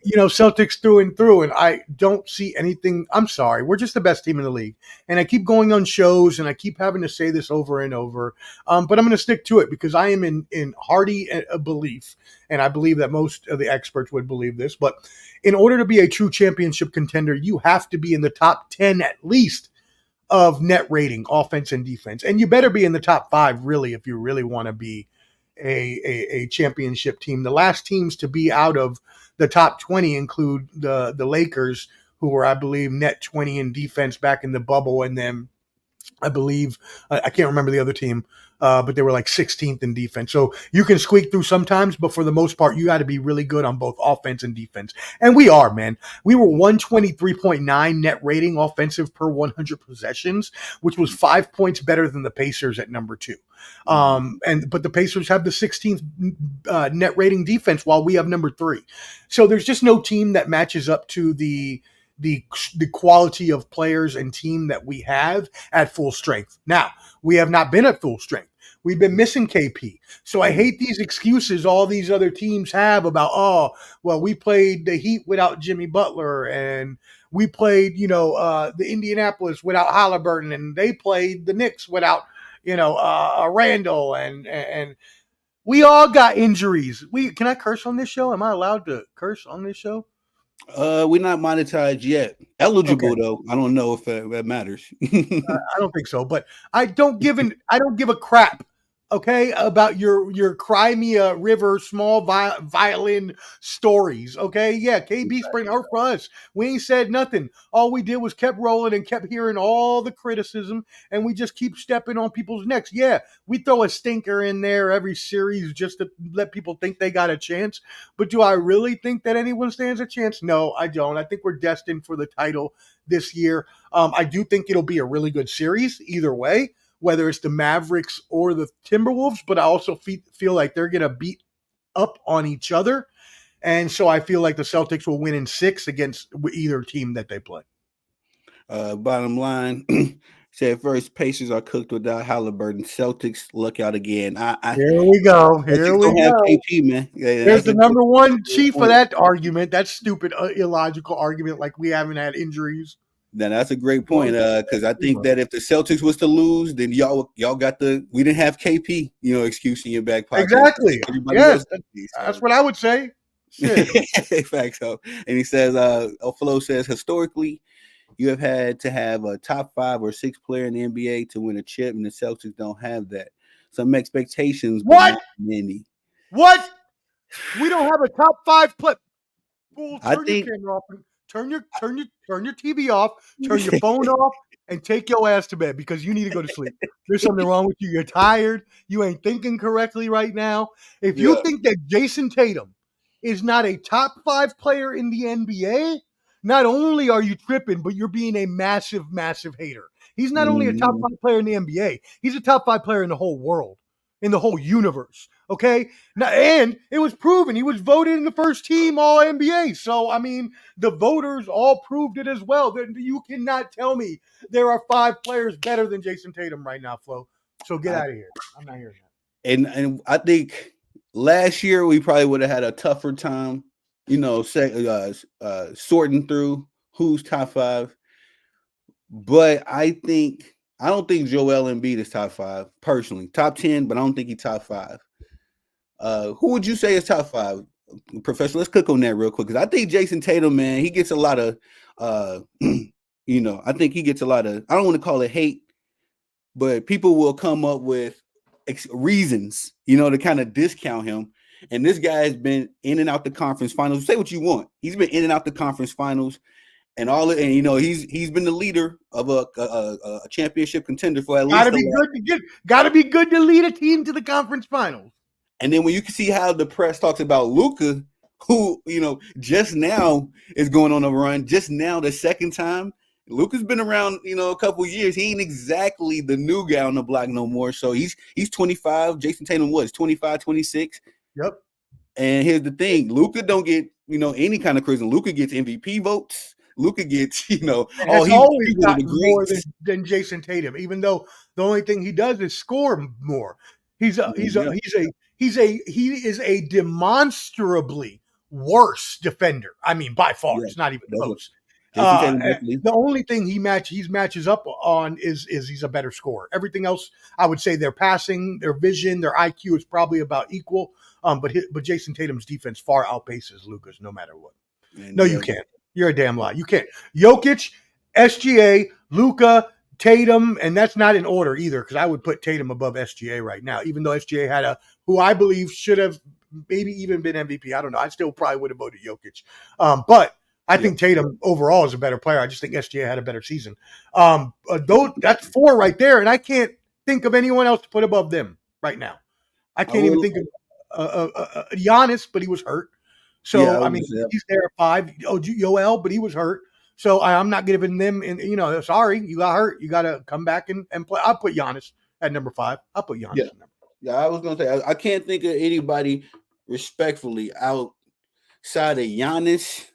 Celtics through and through, and I don't see anything. I'm sorry, we're just the best team in the league, and I keep going on shows, and I keep having to say this over and over. But I'm going to stick to it because I am in hearty belief, and I believe that most of the experts would believe this. But in order to be a true championship contender, you have to be in the top 10 at least of net rating, offense and defense, and you better be in the top 5 really if you really want to be a championship team. The last teams to be out of the top 20 include the Lakers, who were, I believe, net 20 in defense back in the bubble, and then I believe I can't remember the other team, but they were like 16th in defense. So you can squeak through sometimes, but for the most part, you got to be really good on both offense and defense. And we are, man. We were 123.9 net rating offensive per 100 possessions, which was 5 points better than the Pacers at number 2. But the Pacers have the 16th net rating defense, while we have number 3. So there's just no team that matches up to the quality of players and team that we have at full strength. Now, we have not been at full strength. We've been missing KP. So I hate these excuses all these other teams have about, oh, well, we played the Heat without Jimmy Butler, and we played, the Indianapolis without Halliburton, and they played the Knicks without, Randall, and we all got injuries. Can I curse on this show? Am I allowed to curse on this show? We're not monetized yet. Eligible Okay. though. I don't know if that matters. I don't think so, but I don't give a crap. Okay, about your Crimea River small violin stories. Okay, yeah, KB Spring out for us. We ain't said nothing. All we did was kept rolling and kept hearing all the criticism, and we just keep stepping on people's necks. Yeah, we throw a stinker in there every series just to let people think they got a chance. But do I really think that anyone stands a chance? No, I don't. I think we're destined for the title this year. I do think it'll be a really good series either way, whether it's the Mavericks or the Timberwolves, but I also feel like they're going to beat up on each other. And so I feel like the Celtics will win in 6 against either team that they play. Bottom line, said first, Pacers are cooked without Halliburton. Celtics look out again. Here we go. Here we don't have go. KP, man. Yeah, There's the number one chief of that argument. That stupid, illogical argument, like we haven't had injuries. Now that's a great point, because I think that if the Celtics was to lose, then y'all got we didn't have KP, excuse in your back pocket. Exactly. Yes, that's what I would say. Facts. So, and he says, Flo says, historically, you have had to have a top 5 or 6 player in the NBA to win a chip, and the Celtics don't have that. Some expectations, but not many. What? We don't have a top 5 player. Fool, turn your camera off. Turn your TV off, turn your phone off, and take your ass to bed because you need to go to sleep. There's something wrong with you. You're tired. You ain't thinking correctly right now. If you think that Jason Tatum is not a top 5 player in the NBA, not only are you tripping, but you're being a massive, massive hater. He's not only a top 5 player in the NBA, he's a top 5 player in the whole world, in the whole universe. Okay, now, and it was proven he was voted in the first team All NBA. So I mean, the voters all proved it as well. You cannot tell me there are 5 players better than Jason Tatum right now, Flo. So get out of here. I'm not hearing that. And I think last year we probably would have had a tougher time, sorting through who's top 5. But I don't think Joel Embiid is top 5 personally. Top 10, but I don't think he's top 5. Who would you say is top 5? Professor, let's click on that real quick because I think Jason Tatum, man, he gets a lot of, I think he gets a lot of, I don't want to call it hate, but people will come up with reasons, to kind of discount him. And this guy has been in and out the conference finals. Say what you want. He's been in and out the conference finals. And he's been the leader of a championship contender for at least. Gotta be good to lead a team to the conference finals. And then when you can see how the press talks about Luka, who just now is going on a run, just now the second time. Luka's been around a couple of years. He ain't exactly the new guy on the block no more. So he's 25. Jason Tatum was 25, 26. Yep. And here's the thing: Luka don't get any kind of criticism. Luka gets MVP votes. Luka gets, he's always gotten more than Jason Tatum, even though the only thing he does is score more. He is a demonstrably worse defender. I mean, by far, Yeah, it's not even that's what close. Jason Tatum definitely. The only thing he matches up on is he's a better scorer. Everything else, I would say, their passing, their vision, their IQ is probably about equal. But Jason Tatum's defense far outpaces Luka's, no matter what. And No, you yeah, can't. You're a damn lie. You can't. Jokic, SGA, Luka, Tatum, and that's not in order either, because I would put Tatum above SGA right now, even though SGA had who I believe should have maybe even been MVP. I don't know. I still probably would have voted Jokic. But I think Tatum overall is a better player. I just think SGA had a better season. That's 4 right there, and I can't think of anyone else to put above them right now. I can't even think of Giannis, but he was hurt. So, I mean, he's there at 5. Oh, Yoel, but he was hurt. So I'm not giving them, sorry, you got hurt. You got to come back and play. I'll put Giannis at number 5. I'll put Giannis at number 5. Yeah, I was going to say, I can't think of anybody respectfully outside of Giannis,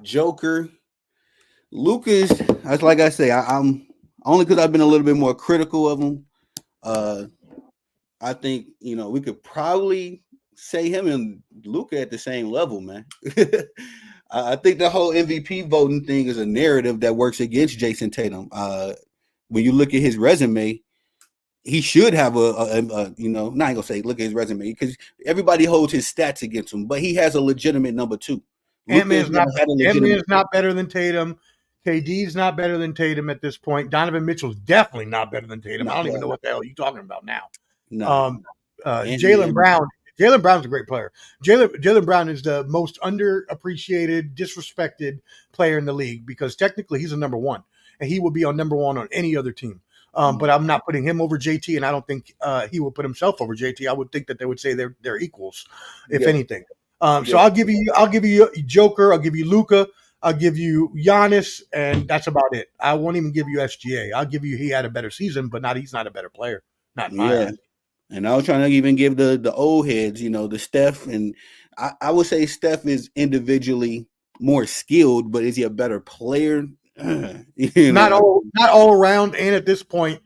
Joker, Lucas. That's like I say, I'm only because I've been a little bit more critical of him. I think, we could probably say him and Luka at the same level, man. I think the whole MVP voting thing is a narrative that works against Jason Tatum. When you look at his resume, he should have not gonna say look at his resume because everybody holds his stats against him, but he has a legitimate number 2. Ant-Man's not better than Tatum. KD's not better than Tatum at this point. Donovan Mitchell's definitely not better than Tatum. I don't even know what the hell you're talking about now. No. Jaylen Brown. Jaylen Brown's a great player. Jaylen Brown is the most underappreciated, disrespected player in the league because technically he's a number 1, and he would be on number 1 on any other team. But I'm not putting him over JT, and I don't think he will put himself over JT. I would think that they would say they're equals, if anything. So I'll give you Joker. I'll give you Luka. I'll give you Giannis, and that's about it. I won't even give you SGA. I'll give you he had a better season, but he's not a better player. Not in my eyes. And I was trying to even give the old heads, the Steph, and I would say Steph is individually more skilled, but is he a better player? Not all around. And at this point,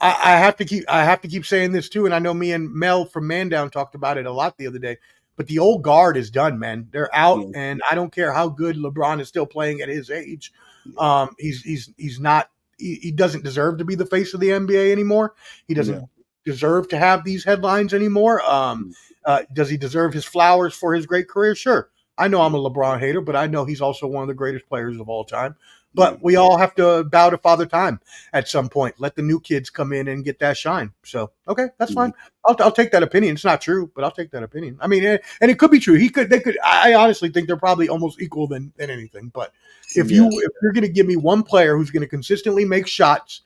I have to keep saying this too. And I know me and Mel from Man Down talked about it a lot the other day. But the old guard is done, man. They're out, and I don't care how good LeBron is still playing at his age. He's not. He doesn't deserve to be the face of the NBA anymore. He doesn't deserve to have these headlines anymore. Does he deserve his flowers for his great career? Sure. I know I'm a LeBron hater, but I know he's also one of the greatest players of all time. But we all have to bow to Father Time at some point. Let the new kids come in and get that shine. So, okay, that's fine. I'll take that opinion. It's not true, but I'll take that opinion. I mean, and it could be true. I honestly think they're probably almost equal than anything. But if you're going to give me one player who's going to consistently make shots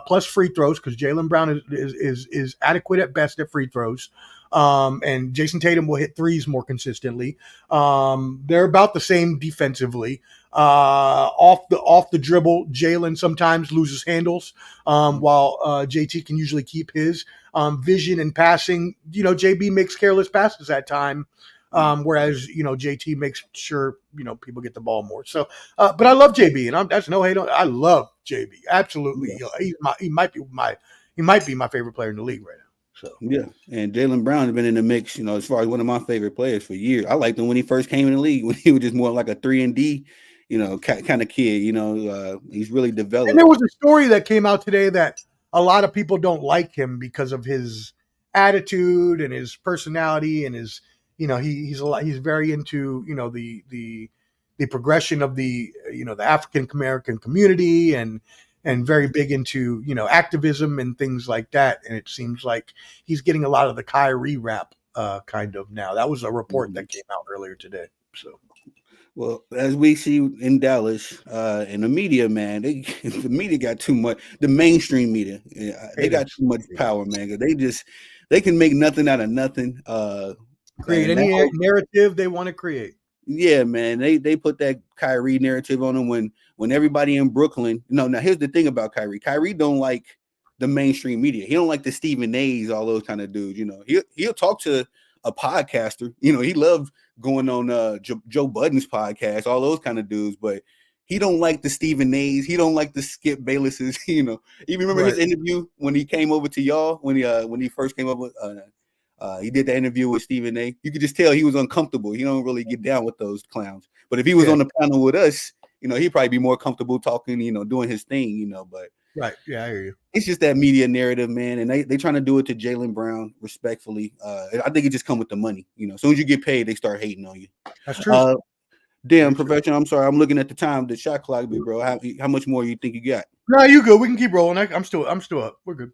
plus free throws, because Jaylen Brown is adequate at best at free throws, and Jason Tatum will hit threes more consistently. They're about the same defensively. Off the dribble, Jaylen sometimes loses handles, while JT can usually keep his vision and passing. JB makes careless passes at time, whereas JT makes sure people get the ball more. So, but I love JB, and that's no hate on. I love JB absolutely. He might be my favorite player in the league right now. So and Jaylen Brown has been in the mix, as far as one of my favorite players for years. I liked him when he first came in the league, when he was just more like a 3-and-D, kind of kid. He's really developed. And there was a story that came out today that a lot of people don't like him because of his attitude and his personality and his, he's very into the progression of the African American community and very big into, activism and things like that. And it seems like he's getting a lot of the Kyrie rap kind of now. That was a report that came out earlier today. So, well, as we see in Dallas, in the media, man, the media got too much. The mainstream media, they got too much power, man. They can make nothing out of nothing. Create any narrative they want to create. Yeah, man. They put that Kyrie narrative on him when everybody in Brooklyn. Now here's the thing about Kyrie. Kyrie don't like the mainstream media. He don't like the Stephen A's, all those kind of dudes. He'll talk to a podcaster. He loved going on Joe Budden's podcast, all those kind of dudes, but he don't like the Stephen A's. He don't like the Skip Baylesses. You remember his interview when he came over to y'all when he first came over He did the interview with Stephen A. You could just tell he was uncomfortable. He don't really get down with those clowns. But if he was Yeah. on the panel with us, he'd probably be more comfortable talking, doing his thing, But Right. Yeah, I hear you. it's just that media narrative, man, and they trying to do it to Jaylen Brown respectfully. I think it just come with the money. As soon as you get paid, they start hating on you. That's true. Damn, professional. I'm sorry. I'm looking at the time, the shot clock, big bro. How much more you think you got? No, you good. We can keep rolling. I'm still up. We're good.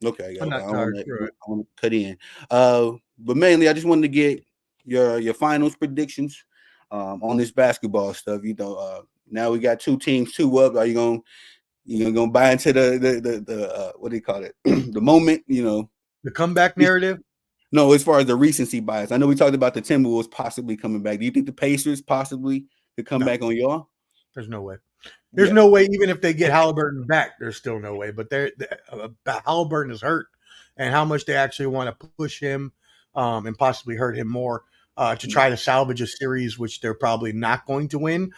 Okay, I'm not I tired. want to cut in. But mainly, I just wanted to get your finals predictions on this basketball stuff. Now we got 2 teams, 2 up. Are you gonna buy into the what do you call it? The moment, The comeback narrative. No, as far as the recency bias, I know we talked about the Timberwolves possibly coming back. Do you think the Pacers possibly could come back on y'all? There's no way. There's no way. Even if they get Halliburton back, there's still no way. But Halliburton is hurt, and how much they actually want to push him and possibly hurt him more to try to salvage a series, which they're probably not going to win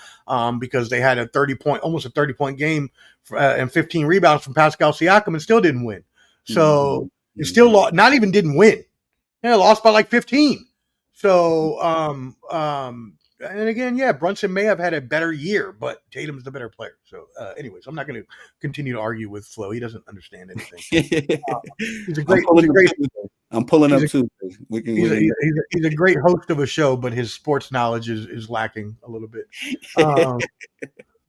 because they had almost a 30-point game and 15 rebounds from Pascal Siakam and still didn't win. So they still lost, not even didn't win. Yeah, lost by like 15. So, and again, Brunson may have had a better year, but Tatum's the better player. So, anyways, I'm not going to continue to argue with Flo. He doesn't understand anything. He's a great. I'm pulling up too. He's a great host of a show, but his sports knowledge is lacking a little bit.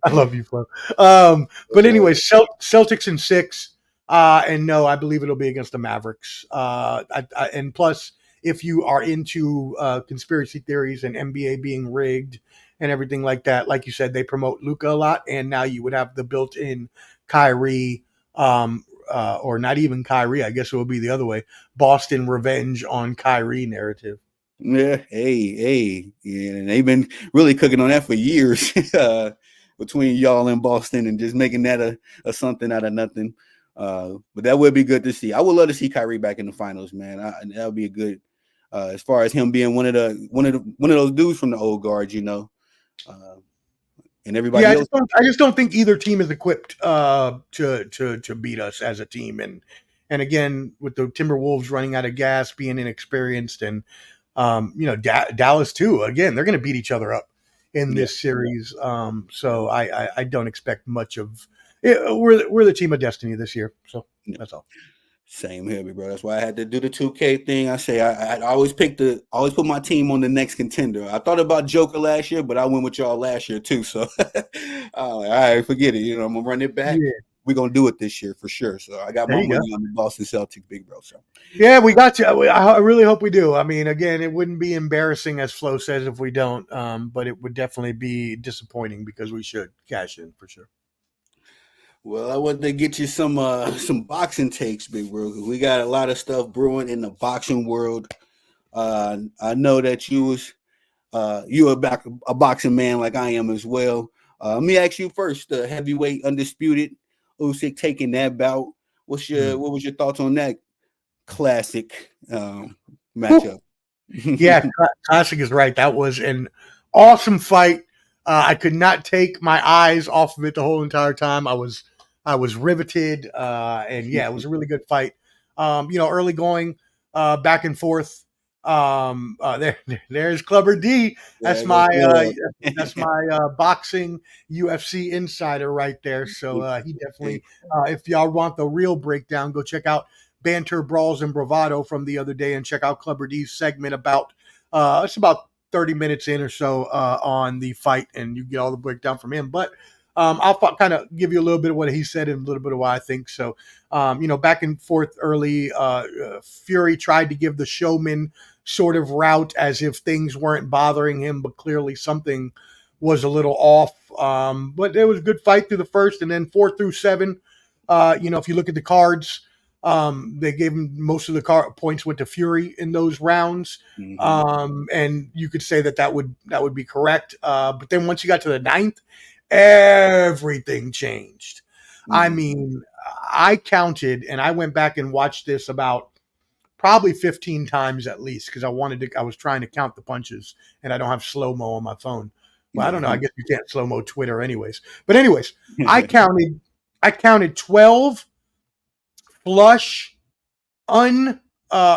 I love you, Flo. But anyway, Celtics in 6. And no, I believe it'll be against the Mavericks. And plus, if you are into conspiracy theories and NBA being rigged and everything like that, like you said, they promote Luka a lot, and now you would have the built-in Kyrie, or not even Kyrie. I guess it would be the other way: Boston revenge on Kyrie narrative. Yeah, hey, and they've been really cooking on that for years between y'all and Boston, and just making that a something out of nothing. But that would be good to see. I would love to see Kyrie back in the finals, man. That would be a good, as far as him being one of those dudes from the old guard, and everybody else. I just don't think either team is equipped to beat us as a team, and again with the Timberwolves running out of gas, being inexperienced, and Dallas too. Again, they're going to beat each other up in this series. So I don't expect much of. We're the team of destiny this year, so that's all. Same here, bro. That's why I had to do the 2K thing. I say I always put my team on the next contender. I thought about Joker last year, but I went with y'all last year too. So all right, forget it. I'm gonna run it back. Yeah. We're gonna do it this year for sure. So I got my money on the Boston Celtics, big bro. So yeah, we got you. I really hope we do. I mean, again, it wouldn't be embarrassing, as Flo says, if we don't. But it would definitely be disappointing because we should cash in for sure. Well, I wanted to get you some boxing takes, big bro. We got a lot of stuff brewing in the boxing world. I know that you a boxing man like I am as well. Let me ask you first: the heavyweight undisputed Usyk taking that bout. What was your thoughts on that classic matchup? Yeah, classic is right. That was an awesome fight. I could not take my eyes off of it the whole entire time. I was riveted, and yeah, it was a really good fight. Early going, back and forth. There's Clubber D. That's my boxing UFC insider right there. So he definitely, if y'all want the real breakdown, go check out Banter, Brawls, and Bravado from the other day, and check out Clubber D's segment about it's about 30 minutes in or so on the fight, and you get all the breakdown from him. But I'll kind of give you a little bit of what he said and a little bit of what I think. So, back and forth early, Fury tried to give the showman sort of route as if things weren't bothering him, but clearly something was a little off. But it was a good fight through the first, and then 4 through 7. If you look at the cards, they gave him most of the points went to Fury in those rounds. Mm-hmm. And you could say that would be correct. But then once you got to the 9th, everything changed. Mm-hmm. I mean, I counted, and I went back and watched this about probably 15 times at least, because I was trying to count the punches, and I don't have slow-mo on my phone. Well, I don't know. I guess you can't slow-mo Twitter anyways. But anyways, I counted 12 flush,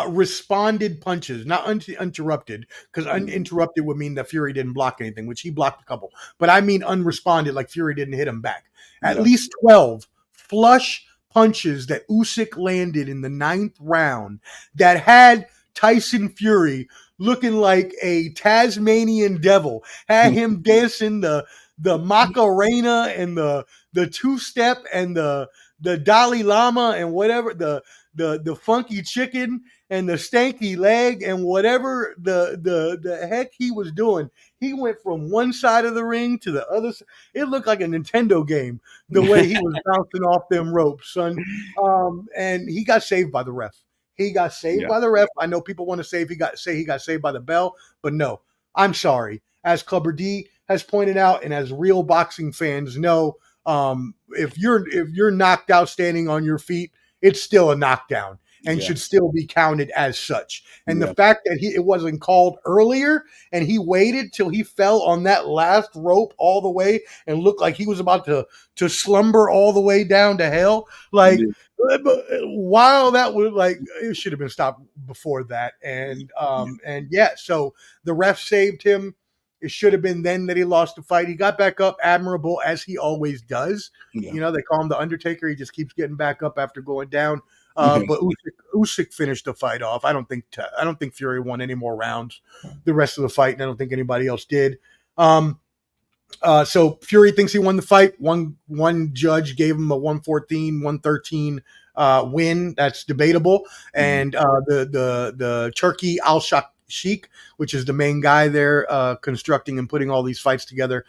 responded punches, not uninterrupted, because uninterrupted would mean that Fury didn't block anything, which he blocked a couple. But I mean unresponded, like Fury didn't hit him back. At Yeah. least 12 flush punches that Usyk landed in the 9th round that had Tyson Fury looking like a Tasmanian devil, had him dancing the Macarena and the two step and the Dalai Lama and whatever the funky chicken and the stanky leg and whatever the heck he was doing. He went from one side of the ring to the other. It looked like a Nintendo game the way he was bouncing off them ropes, son. And he got saved by the ref. He got saved by the ref. I know people want to say he got saved by the bell, but no, I'm sorry. As Clubber D has pointed out, and as real boxing fans know, if you're knocked out standing on your feet, it's still a knockdown and should still be counted as such. And the fact that it wasn't called earlier and he waited till he fell on that last rope all the way and looked like he was about to slumber all the way down to hell, like. While that was like, it should have been stopped before that, and so the ref saved him. It should have been then that he lost the fight. He got back up, admirable as he always does. Yeah. You know, they call him the Undertaker. He just keeps getting back up after going down. But Usyk finished the fight off. I don't think Fury won any more rounds the rest of the fight, and I don't think anybody else did. So Fury thinks he won the fight. One judge gave him a 114, 113 win. That's debatable. And the Turkey Al-Sheikh, which is the main guy there constructing and putting all these fights together,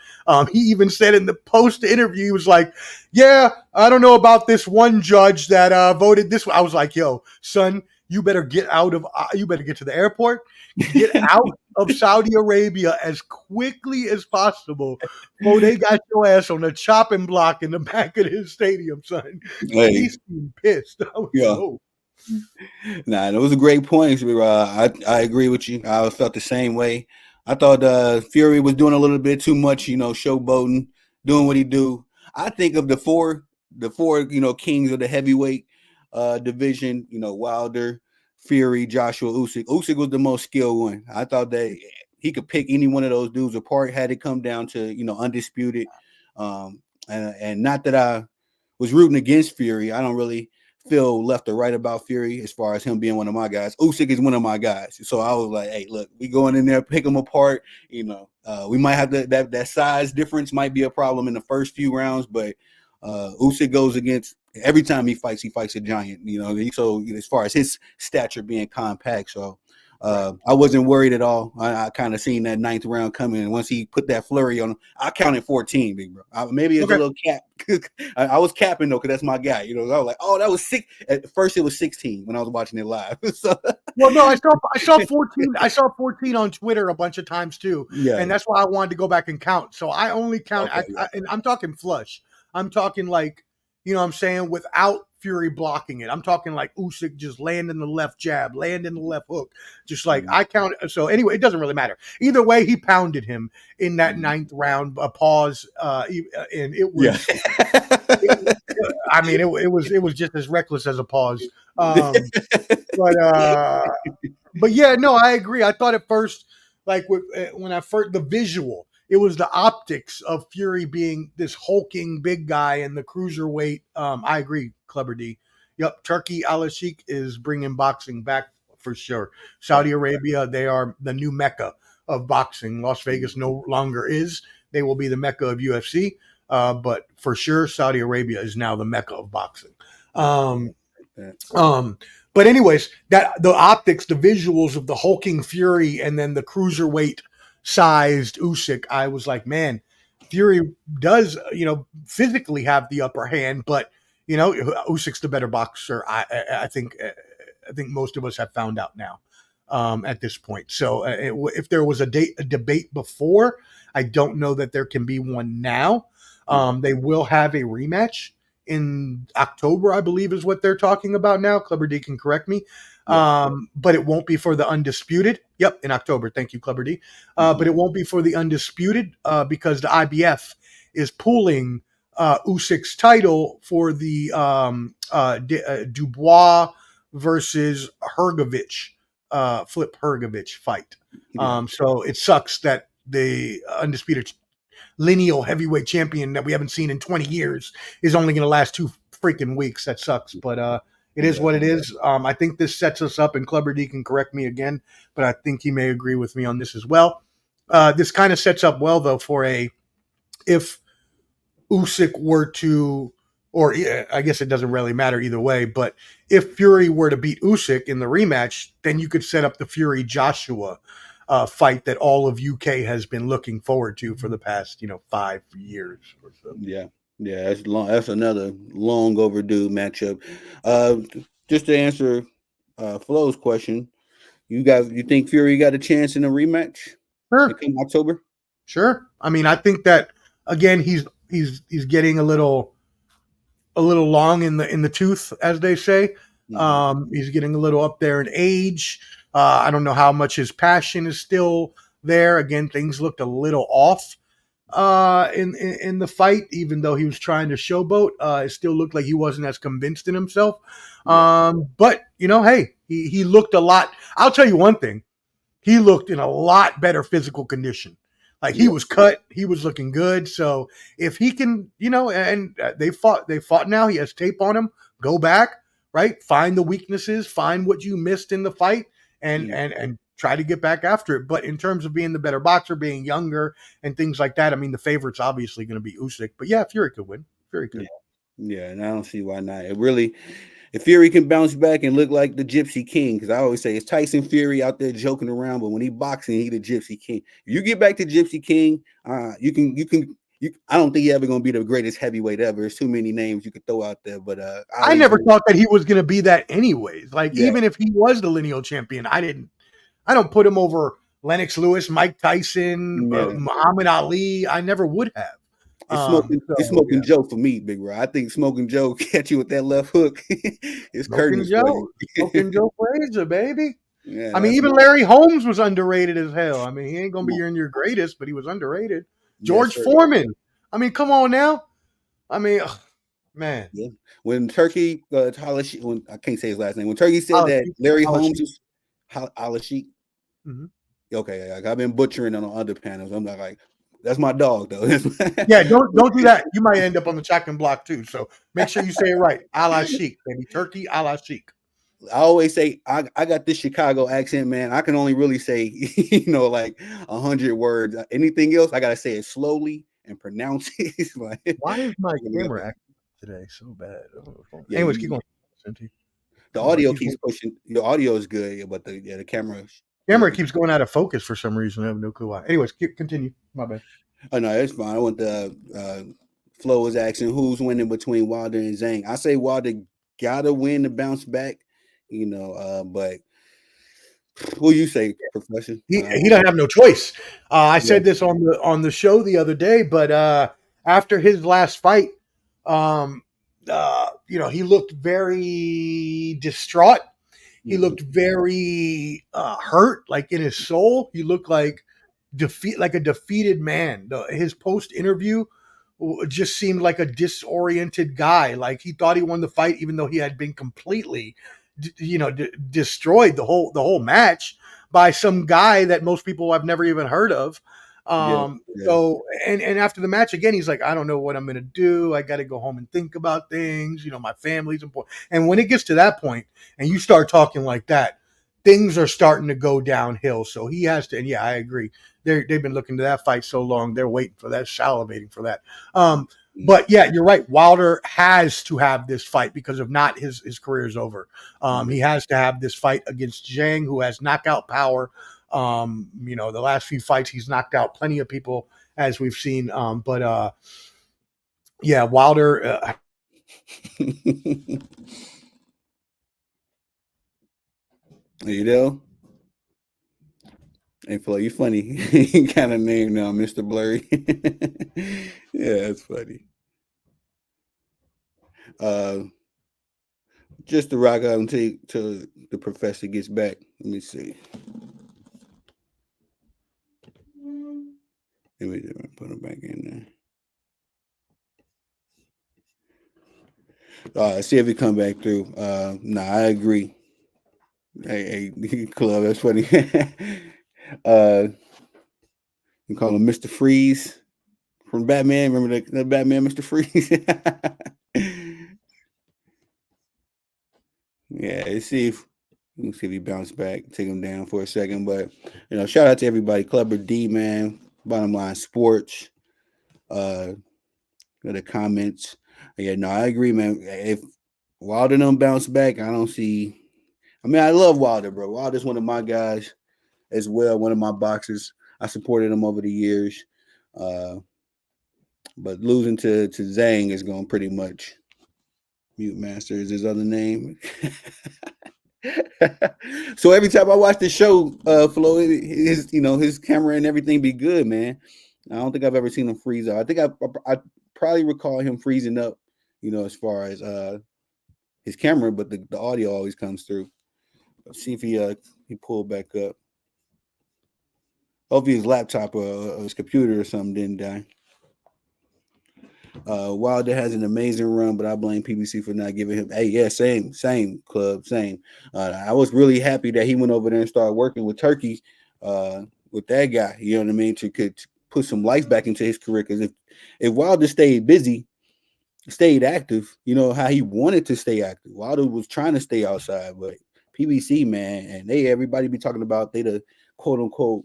he even said in the post interview, he was like, yeah, I don't know about this one judge that voted this way. I was like, yo, son, you better get to the airport, get out of Saudi Arabia as quickly as possible before they got your ass on the chopping block in the back of his stadium, son. Hey. He's pissed. Nah, those are great points. I agree with you. I felt the same way. I thought Fury was doing a little bit too much, showboating, doing what he do. I think of the four, kings of the heavyweight division, Wilder, Fury, Joshua, Usyk. Usyk was the most skilled one. I thought that he could pick any one of those dudes apart had it come down to, undisputed. And not that I was rooting against Fury. I don't really feel left or right about Fury as far as him being one of my guys. Usyk is one of my guys. So I was like, hey, look, we going in there, pick them apart. We might have that size difference might be a problem in the first few rounds, but Usyk goes against every time he fights a giant, so as far as his stature being compact. So I wasn't worried at all. I kind of seen that 9th round coming, and once he put that flurry on him, I counted 14, big bro. Maybe it's a little cap. I was capping though, because that's my guy. I was like, oh, that was 6. At first it was 16 when I was watching it live. So, well, no, I saw 14. I saw 14 on Twitter a bunch of times too, and that's why I wanted to go back and count. So I only count, and I'm talking flush. I'm talking like, you know what I'm saying, without Fury blocking it. I'm talking like Usyk just landing the left jab, landing the left hook. Just like I count. So anyway, it doesn't really matter. Either way, he pounded him in that 9th round. A pause, and it was. It was just as reckless as a pause. But yeah, no, I agree. I thought at first, like when I first the visual. It was the optics of Fury being this hulking big guy and the cruiserweight. I agree, Clubber D. Yep, Turkey Al-Sheikh is bringing boxing back for sure. Saudi Arabia, they are the new mecca of boxing. Las Vegas no longer is. They will be the mecca of UFC. But for sure, Saudi Arabia is now the mecca of boxing. But anyways, that the optics, the visuals of the hulking Fury and then the cruiserweight sized Usyk, I was like, man, Fury does, physically have the upper hand, but Usyk's the better boxer. I think most of us have found out now at this point. So if there was a debate before, I don't know that there can be one now. They will have a rematch in October, I believe, is what they're talking about now. Clubber D can correct me. But it won't be for the undisputed. Yep, in October. Thank you, Clubber D. But it won't be for the undisputed because the IBF is pulling Usyk's title for the Dubois versus Hergovich, Flip Hergovich fight. Yeah, So it sucks that the undisputed lineal heavyweight champion that we haven't seen in 20 years is only going to last 2 freaking weeks. That sucks, but it is yeah, what it is. I think this sets us up, and Clubber D can correct me again, but I think he may agree with me on this as well. This kind of sets up well, though, for a if Usyk were to, or yeah, I guess it doesn't really matter either way, but if Fury were to beat Usyk in the rematch, then you could set up the Fury Joshua fight that all of UK has been looking forward to for the past 5 years or so. yeah, yeah. That's long. That's another long overdue matchup. Uh, just to answer Flo's question, you think Fury got a chance in a rematch in Sure, come October? sure. I mean, I think that again, he's getting a little long in the tooth, as they say. Hmm. He's getting a little up there in age. I don't know how much his passion is still there. Again, things looked a little off in the fight, even though he was trying to showboat. It still looked like he wasn't as convinced in himself. Yeah, But hey, he looked a lot. I'll tell you one thing: he looked in a lot better physical condition. Like he yeah, was cut, he was looking good. So if he can, and they fought now. He has tape on him. Go back, right? Find the weaknesses, find what you missed in the fight, and mm, and try to get back after it. But in terms of being the better boxer, being younger, and things like that, I mean, the favorite's obviously going to be Usyk. But yeah, Fury could win. Fury yeah, could. yeah. And I don't see why not. It really, if Fury can bounce back and look like the Gypsy King, because I always say it's Tyson Fury out there joking around, but when he boxing, he the Gypsy King. If you get back to Gypsy King, I don't think he's ever gonna be the greatest heavyweight ever. There's too many names you could throw out there, but I'll I leave never you. thought that he was going to be that anyways. Like Yeah, even if he was the lineal champion, I don't put him over Lennox Lewis, Mike Tyson, yeah. Muhammad Ali. I never would have. It's So yeah, smoking Joe for me, big bro. I think smoking Joe catch you with that left hook. It's curtains for you. Smoking Joe Frazier, baby. Yeah, I mean, that's even my Larry Holmes was underrated as hell. I mean, he ain't gonna come be on. your greatest, but he was underrated. Yes, George sir. Foreman. I mean, come on now. I mean, ugh, man. Yeah. When Turkey when I can't say his last name, when Turkey said that Alashik, Larry Holmes Alashik. is Alashik. Mhm. Okay, I've been butchering on other panels. I'm not like that's my dog though. Yeah, don't do that. You might end up on the chopping block too. So make sure you say it right. A la chic, baby. Turkey a la chic. I always say I got this Chicago accent, man. I can only really say like 100 words. Anything else, I gotta say it slowly and pronounce it. Like, Why is my really camera acting today so bad? yeah, Anyways, keep going. the Keep going. audio Keep keeps going. pushing. Your audio is good, but the camera, yeah. Camera keeps going out of focus for some reason. I have no clue why. Anyways, continue. My bad. Oh no, it's fine. I want the Flo was asking who's winning between Wilder and Zhang. I say Wilder gotta win to bounce back, but who you say, Professor? He doesn't have no choice. I Yeah. said this on the show the other day, but after his last fight, um, he looked very distraught. He Mhm. looked very hurt, like in his soul. He looked like like a defeated man. His post interview just seemed like a disoriented guy. Like he thought he won the fight, even though he had been completely, destroyed the whole match by some guy that most people have never even heard of. Yeah, Um, yeah, so and after the match again, he's like, I don't know what I'm gonna do. I got to go home and think about things. My family's important. And when it gets to that point, and you start talking like that, things are starting to go downhill. So he has to. And yeah, I agree. They've been looking to that fight so long. They're waiting for that, salivating for that. mm, But yeah, you're right. Wilder has to have this fight because if not, his career is over. yeah. He has to have this fight against Zhang, who has knockout power. The last few fights he's knocked out plenty of people, as we've seen. But yeah, Wilder. You know, hey Flo, you funny kind of name now, Mr. Blurry. Yeah, that's funny. Uh, just to rock out until the professor gets back. Let me see. Let me just put him back in there. See if he come back through. Nah, I agree. Hey, club, that's funny. uh, you call him Mr. Freeze from Batman. Remember the Batman, Mr. Freeze? Yeah, let's see if he bounced back, take him down for a second. But shout out to everybody. Clubber D, man. Bottom line sports. Uh, the comments. Yeah, no, I agree, man. If Wilder don't bounce back, I don't see. I mean, I love Wilder, bro. Wilder's one of my guys as well. One of my boxers. I supported him over the years. Uh, but losing to Zhang is going pretty much. Mute Master is his other name. So every time I watch the show, Flo, his camera and everything be good, man. I don't think I've ever seen him freeze up. I think I probably recall him freezing up, as far as his camera, but the audio always comes through. Let's see if he pulled back up. Hopefully his laptop or his computer or something didn't die. Wilder has an amazing run, but I blame PBC for not giving him. Hey, yeah, same club, same. I was really happy that he went over there and started working with Turkey, with that guy. You know what I mean? To put some life back into his career. Because if Wilder stayed busy, stayed active, how he wanted to stay active. Wilder was trying to stay outside, but PBC, man, and everybody be talking about they the quote unquote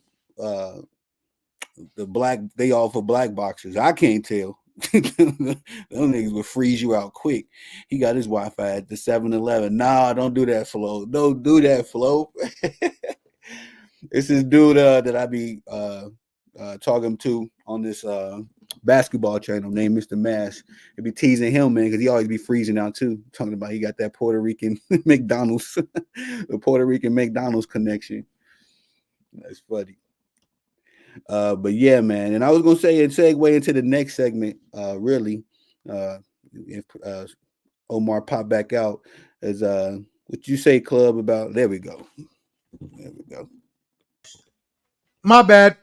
they all for black boxers. I can't tell. Them niggas will freeze you out quick. He got his Wi-Fi at the 7-Eleven. Nah, don't do that, Flo. Don't do that, Flo. It's this dude that I be talking to on this basketball channel named Mr. Mash. It be teasing him, man, because he always be freezing out too. Talking about he got that Puerto Rican McDonald's, the Puerto Rican McDonald's connection. That's funny. But yeah, man, and I was gonna say and segue into the next segment. Really, if Omar pop back out, as what you say, club about? There we go. There we go. My bad.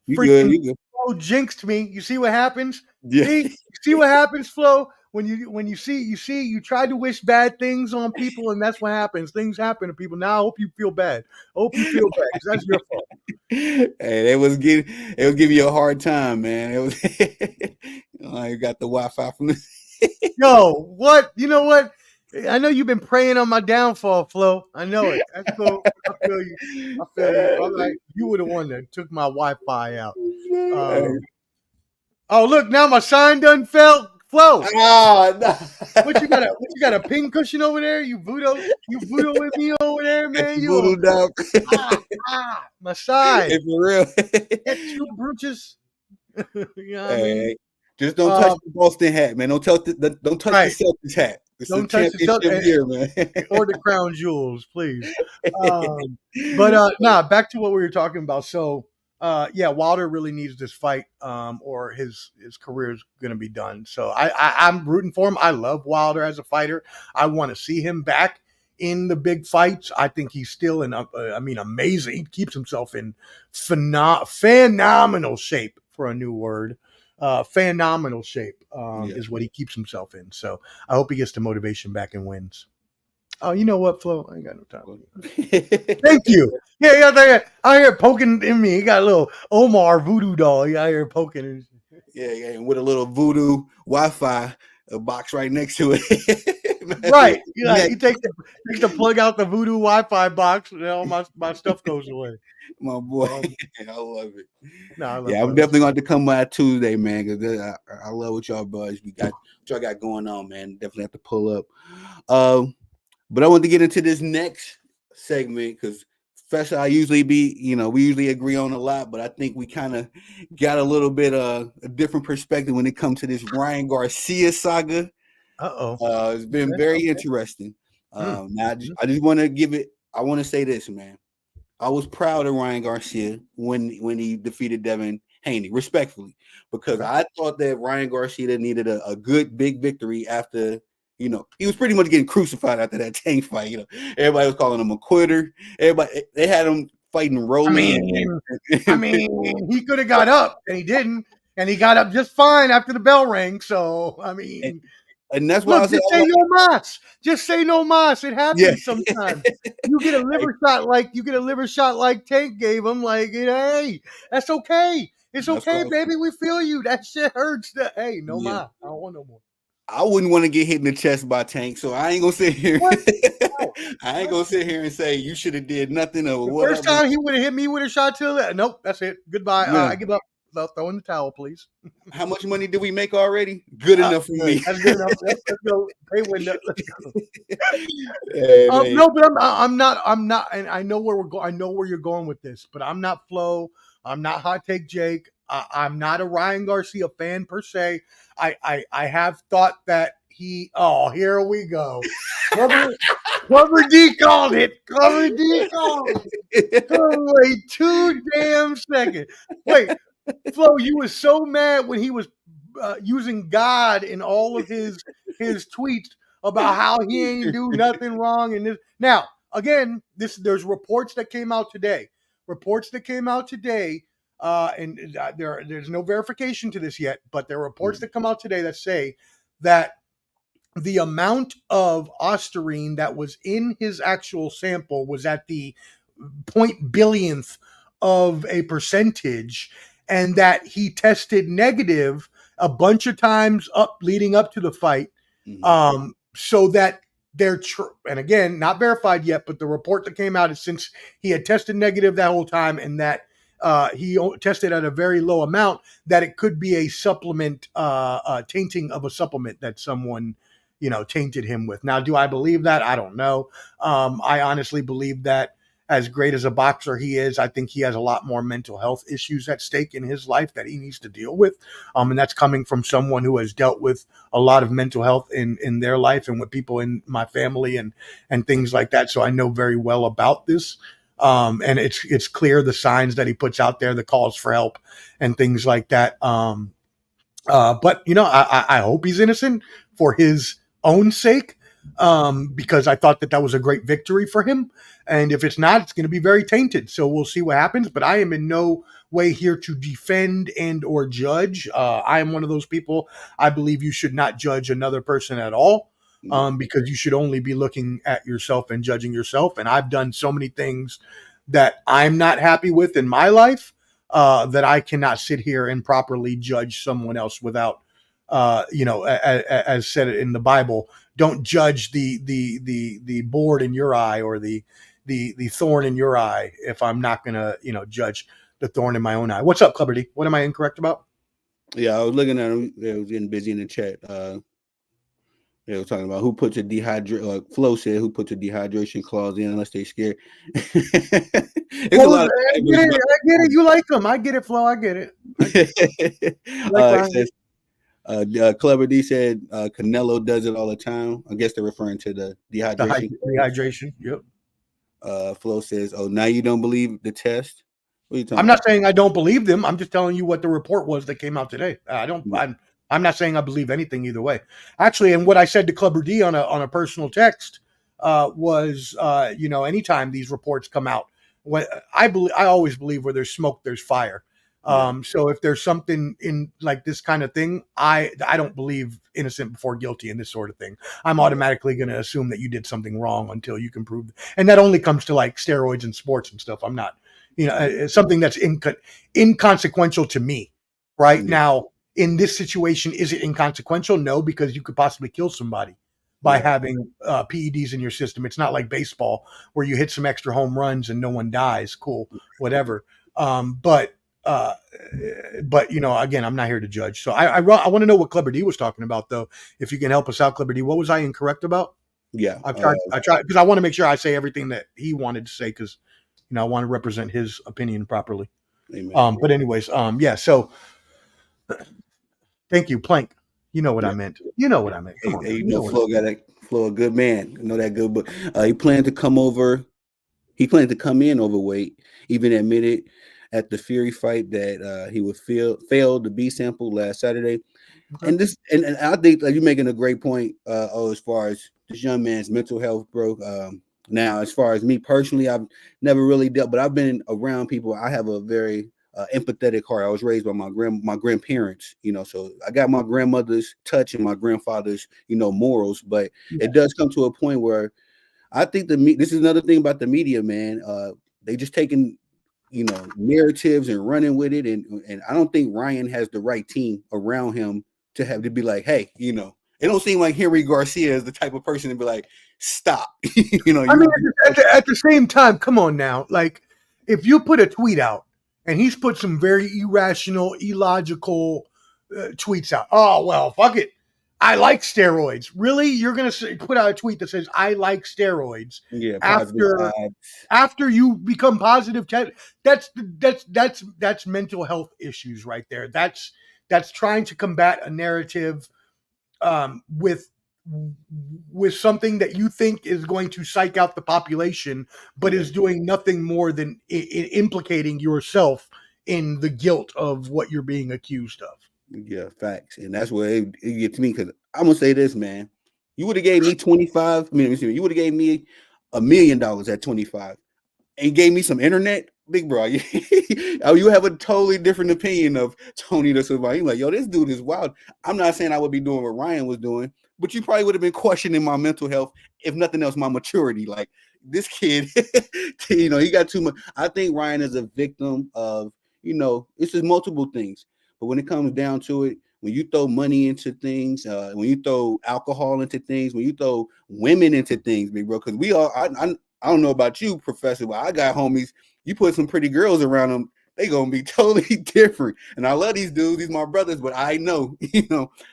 You good? Freaking You good? Flo jinxed me. You see what happens? Yeah. See? You see what happens, Flo? When you try to wish bad things on people, and that's what happens. Things happen to people. Now I hope you feel bad. I hope you feel bad because that's your fault. Hey, they was giving you a hard time, man. It was I got the Wi-Fi from the Yo, what? You know what? I know you've been praying on my downfall, Flo. I know it. That's cool. I feel you. I feel you. All right. You were the one that took my Wi-Fi out. Oh, look, now my sign done fell. Flo. Oh, no. What you got a pin cushion over there? You voodoo with me over there, man. You Voodoo dog. my sign. Hey, for real. Get two brooches. You know what I Hey, mean? just don't touch the Boston hat, man. Don't touch the Right. Celtics hat. It's Don't the touch the championship year, man. or the crown jewels, please. Back to what we were talking about. So, yeah, Wilder really needs this fight, or his career is going to be done. So I'm rooting for him. I love Wilder as a fighter. I want to see him back in the big fights. I think he's still in, amazing. He keeps himself in phenomenal shape, for a new word. Phenomenal shape is what he keeps himself in. So I hope he gets the motivation back and wins. Oh, you know what, Flo? I ain't got no time. Thank you. Yeah, I hear poking in me. He got a little Omar voodoo doll. Yeah, I hear poking. Yeah, and with a little voodoo Wi-Fi box right next to it. Right. He takes the plug out the voodoo Wi-Fi box, and all my stuff goes away. My boy, I love it. No, I'm definitely going to come by Tuesday, man, because I love what y'all boys y'all got going on, man. Definitely have to pull up. But I want to get into this next segment because Festa, I usually we usually agree on a lot, but I think we kind of got a little bit a different perspective when it comes to this Ryan Garcia saga. It's been very interesting. Now I just want to I want to say this, man. I was proud of Ryan Garcia when he defeated Devin Haney, respectfully, because I thought that Ryan Garcia needed a good big victory after, he was pretty much getting crucified after that Tank fight. Everybody was calling him a quitter. They had him fighting Rolly. I mean, he could have got up and he didn't, and he got up just fine after the bell rang. So, I mean, And that's why Look, I said, just say no mas. Just say no mas. It yeah, happens sometimes. You get a liver shot like Tank gave him. Like, hey, that's okay. It's that's what okay, I was, baby. We feel you. That shit hurts. Hey, no yeah. ma. I don't want no more. I wouldn't want to get hit in the chest by Tank, so I ain't gonna sit here. What? No. I ain't What? gonna sit here and say you should have did nothing or The first whatever. time he would have hit me with a shot to the nope. That's it. Goodbye. Yeah. I give up. Throw in the towel, please. How much money did we make already? Good enough for Good. me. That's good enough. Yep, let's go. Pay window. Let's go. Hey, man. No, but I'm not, and I know where we're going. I know where you're going with this, but I'm not Flo. I'm not Hot Take Jake. I'm not a Ryan Garcia fan per se. I have thought that he. Oh, here we go. Clever D called it. Clever D called it. Wait 2 damn seconds. Wait, Flo, you was so mad when he was using God in all of his tweets about how he ain't do nothing wrong. And this now again, there's reports that came out today. Reports that came out today, there's no verification to this yet, but there are reports that come out today that say that the amount of ostarine that was in his actual sample was at the point billionth of a percentage, and that he tested negative a bunch of times up leading up to the fight. So that and again, not verified yet, but the report that came out is since he had tested negative that whole time, and that he tested at a very low amount, that it could be a supplement, tainting of a supplement that someone tainted him with. Now, do I believe that? I don't know. I honestly believe that, as great as a boxer he is, I think he has a lot more mental health issues at stake in his life that he needs to deal with. And that's coming from someone who has dealt with a lot of mental health in their life and with people in my family and things like that. So I know very well about this. And it's clear the signs that he puts out there, the calls for help and things like that. But I hope he's innocent for his own sake, because I thought that was a great victory for him. And if it's not, it's going to be very tainted. So we'll see what happens. But I am in no way here to defend and or judge. I am one of those people. I believe you should not judge another person at all, because you should only be looking at yourself and judging yourself. And I've done so many things that I'm not happy with in my life, that I cannot sit here and properly judge someone else without, as said in the Bible, don't judge the board in your eye or the thorn in your eye if I'm not going to, judge the thorn in my own eye. What's up, Clubber D? What am I incorrect about? Yeah, I was looking at him. I was getting busy in the chat. They were talking about who puts a Flo said who puts a dehydration clause in unless they scared. It's a lot. I get it. You like them. I get it, Flo. I get it. It says, Clever D said Canelo does it all the time. I guess they're referring to the dehydration. Dehydration. Yep. Flo says, "Oh, now you don't believe the test." What are you talking I'm about? not saying I don't believe them. I'm just telling you what the report was that came out today. I'm not saying I believe anything either way. Actually, and what I said to Clubber D on a personal text was, anytime these reports come out, when I always believe where there's smoke, there's fire. So if there's something in like this kind of thing, I don't believe innocent before guilty in this sort of thing. I'm automatically going to assume that you did something wrong until you can prove it. And that only comes to like steroids and sports and stuff. I'm not, something that's inconsequential to me right now. In this situation, is it inconsequential? No, because you could possibly kill somebody by having PEDs in your system. It's not like baseball where you hit some extra home runs and no one dies. Cool, whatever. But again, I'm not here to judge. So I want to know what Clever D was talking about, though. If you can help us out, Clever D, what was I incorrect about? Yeah, I tried because I want to make sure I say everything that he wanted to say, because I want to represent his opinion properly. Amen. But anyways, yeah. So thank you, Plank. You know what I meant. You know what I meant. Come on, Flo a good man. I know that good, but he planned to come over. He planned to come in overweight. Even admitted at the Fury fight that he would fail the B sample last Saturday. Okay. And this, and I think you're making a great point. As far as this young man's mental health, bro. Now, as far as me personally, I've never really dealt, but I've been around people. I have a very empathetic heart. I was raised by my grandparents, so I got my grandmother's touch and my grandfather's, morals. But Yeah. it does come to a point where I think this is another thing about the media, man. They just taking narratives and running with it, and I don't think Ryan has the right team around him to have to be like, hey, it don't seem like Henry Garcia is the type of person to be like, stop. I mean, at the same time, come on now. Like, if you put a tweet out, and he's put some very irrational, illogical tweets out. Oh, well, fuck it. I like steroids. Really? You're going to put out a tweet that says, I like steroids. Yeah, after you become positive. That's mental health issues right there. That's trying to combat a narrative with something that you think is going to psych out the population, but is doing nothing more than implicating yourself in the guilt of what you're being accused of. Yeah, facts. And that's where it gets me, because I'm gonna say this, man. You would have gave me 25. You would have gave me $1 million at 25 and gave me some internet, big bro. You have a totally different opinion of Tony the Savant. You're like, yo, this dude is wild. I'm not saying I would be doing what Ryan was doing, but you probably would have been questioning my mental health, if nothing else, my maturity. Like, this kid, he got too much. I think Ryan is a victim of, it's just multiple things. But when it comes down to it, when you throw money into things, when you throw alcohol into things, when you throw women into things, big bro, because I don't know about you, Professor, but I got homies. You put some pretty girls around them, they gonna be totally different. And I love these dudes, these my brothers, but I know,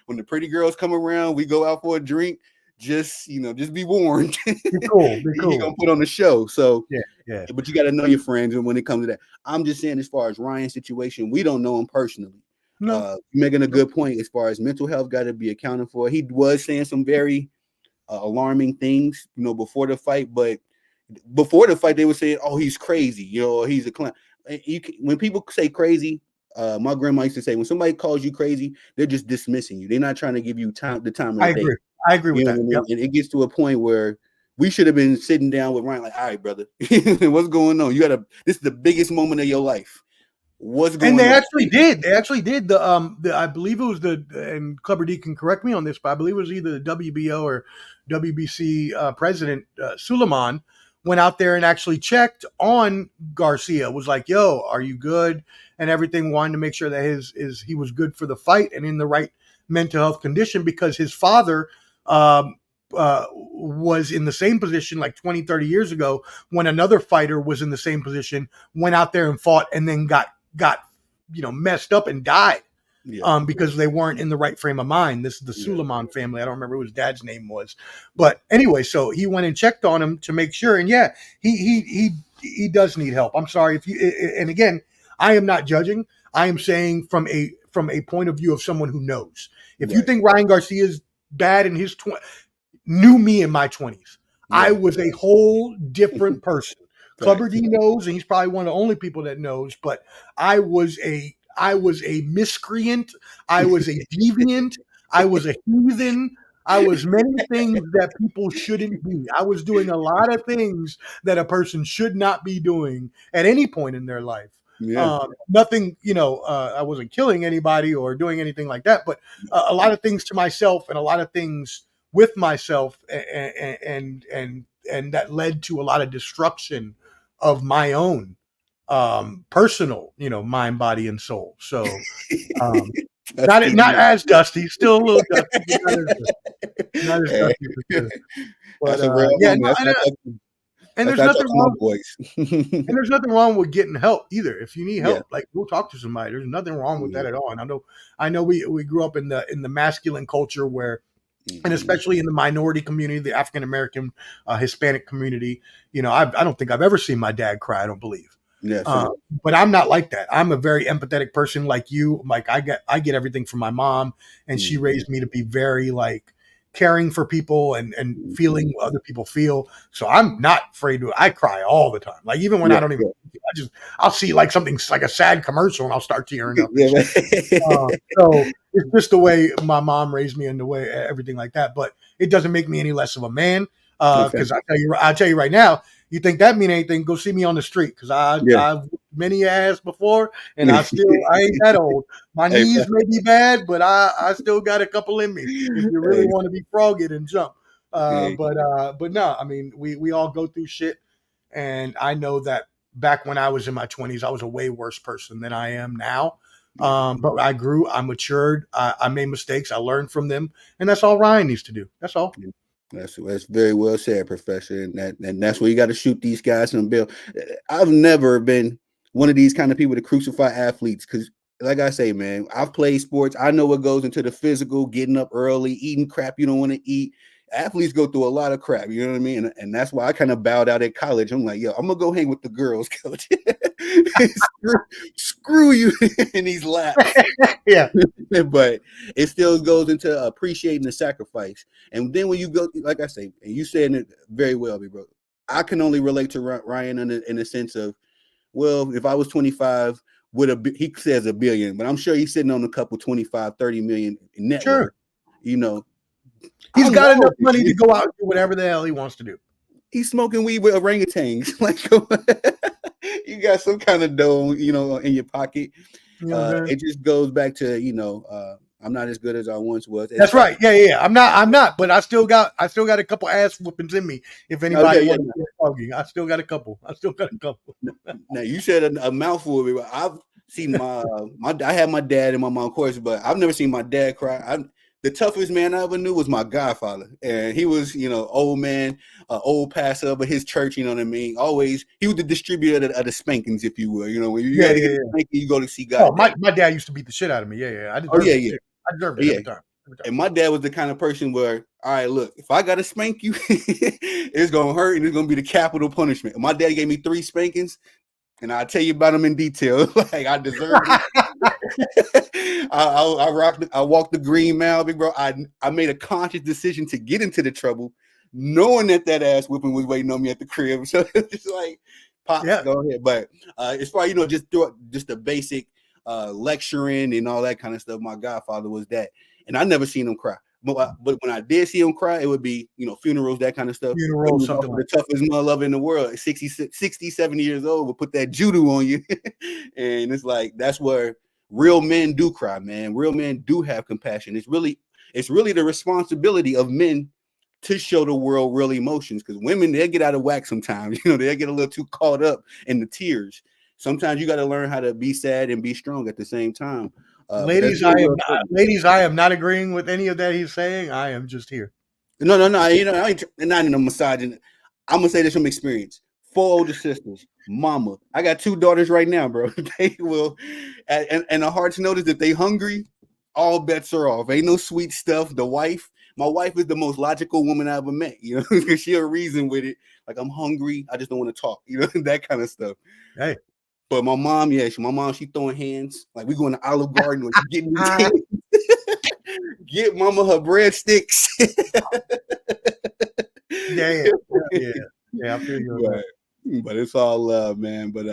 when the pretty girls come around, we go out for a drink. Just be warned. Be cool. He gonna put on the show. So yeah. But you got to know your friends, and when it comes to that, I'm just saying, as far as Ryan's situation, we don't know him personally. No, making a good point as far as mental health got to be accounted for. He was saying some very alarming things, before the fight. But before the fight, they were saying, "Oh, he's crazy," he's a clown. When people say crazy, my grandma used to say, when somebody calls you crazy, they're just dismissing you. They're not trying to give you the time of the day. I agree with that. Yep. And it gets to a point where we should have been sitting down with Ryan, like, all right, brother, what's going on? This is the biggest moment of your life. What's going on? And they actually did. They actually did the I believe it was and Clubber D can correct me on this, but I believe it was either the WBO or WBC president Suleiman went out there and actually checked on Garcia. Was like, yo, are you good? And everything, wanted to make sure that he was good for the fight and in the right mental health condition, because his father was in the same position like 20, 30 years ago when another fighter was in the same position, went out there and fought, and then got messed up and died because they weren't in the right frame of mind. This is the Suleiman family. I don't remember what his dad's name was, but anyway, so he went and checked on him to make sure. And he does need help. I'm sorry and again, I am not judging. I am saying from a point of view of someone who knows. If you think Ryan Garcia is bad in his knew me in my 20s, I was a whole different person. Clubber D knows, and he's probably one of the only people that knows, but I was a miscreant. I was a deviant. I was a heathen. I was many things that people shouldn't be. I was doing a lot of things that a person should not be doing at any point in their life. Nothing, I wasn't killing anybody or doing anything like that, but a lot of things to myself and a lot of things with myself, and that led to a lot of destruction of my own personal, mind, body, and soul. So not as dusty, still a little dusty, but not as dusty for sure. But, and there's nothing wrong. And there's nothing wrong with getting help either. If you need help, like, go talk to somebody. There's nothing wrong with that at all. And I know we grew up in the masculine culture where, and especially in the minority community, the African American, Hispanic community, I don't think I've ever seen my dad cry. I don't believe. But I'm not like that. I'm a very empathetic person, like you. Like, I get everything from my mom, and she raised me to be very like caring for people and feeling what other people feel. So I'm not afraid to. I cry all the time. Like, even when I don't even. I'll see like something like a sad commercial and I'll start tearing up. So it's just the way my mom raised me and the way everything like that. But it doesn't make me any less of a man. Because I'll tell you right now, you think that mean anything? Go see me on the street, because I've many a ass before, and I ain't that old. My Hey, knees may be bad, but I still got a couple in me. If you really hey, want to be froggy and jump, hey, but no, I mean we all go through shit, and I know that back when I was in my 20s, I was a way worse person than I am now. yeah. But I grew, I matured, I made mistakes, I learned from them, and that's all Ryan needs to do. That's all. Yeah. That's very well said, Professor. And that's where you got to shoot these guys in the bill. I've never been one of these kind of people to crucify athletes because, like I say, man, I've played sports. I know what goes into the physical, getting up early, eating crap you don't want to eat. Athletes go through a lot of crap, you know what I mean? And that's why I kind of bowed out at college. I'm like, yo, I'm gonna go hang with the girls, coach. screw you in these laps. Yeah, But it still goes into appreciating the sacrifice. And then when you go, like I say, and you said it very well, bro. I can only relate to Ryan in the sense of, well, if I was 25, he says a billion, but I'm sure he's sitting on a couple 25, 30 million in net worth. sure. You know, He's I'm got enough money to worried. go out and do whatever the hell he wants to do. He's smoking weed with orangutans. Like, you got some kind of dough, in your pocket. You know what I'm saying? It just goes back to, I'm not as good as I once was. That's right. Yeah, yeah, yeah. I'm not, but I still got a couple ass whoopings in me. If Oh, yeah, anybody yeah. wants to get foggy, I still got a couple. I still got a couple. Now you said a mouthful of it. I've seen I had my dad and my mom, of course, but I've never seen my dad cry. The toughest man I ever knew was my godfather, and he was, old man, old pastor of his church. You know what I mean? Always, he was the distributor of the spankings, if you will. You know, when you got Yeah, to yeah, get a yeah. spanking, you go to see Oh, God. my dad used to beat the shit out of me. Yeah, yeah. I Oh deserved yeah, it yeah, too. I deserved it yeah. every time. Every time. And my dad was the kind of person where, all right, look, if I gotta spank you, it's gonna hurt and it's gonna be the capital punishment. And my dad gave me 3 spankings, and I'll tell you about them in detail. Like I deserved them. I walked the green mile, big bro. I made a conscious decision to get into the trouble, knowing that ass whipping was waiting on me at the crib. So it's like, pops, Yeah, go ahead. But as far just the basic lecturing and all that kind of stuff, my godfather was that, and I never seen him cry. But when I did see him cry, it would be, funerals, that kind of stuff. But he funeral, was something also like the toughest mother in the world. 60, 70 years old, would put that judo on you. And it's like, that's where real men do cry, man. Real men do have compassion. It's really the responsibility of men to show the world real emotions, because women, they get out of whack sometimes. They get a little too caught up in the tears. Sometimes you got to learn how to be sad and be strong at the same time. that. But that's very well said. Ladies, I am not agreeing with any of that he's saying. I am just here. No, no, no. I ain't not in a misogyny. I'm gonna say this from experience. 4 older sisters, mama. I got 2 daughters right now, bro. They will, and the hard to notice that they hungry. All bets are off. Ain't no sweet stuff. My wife is the most logical woman I ever met. Because she'll reason with it. Like, I'm hungry. I just don't want to talk. That kind of stuff. Hey, But my mom, yeah, she throwing hands. Like, we going to Olive Garden, or she getting these yeah, hands. Get mama her breadsticks. yeah, yeah, yeah. I feel you on that. but it's all love, man. But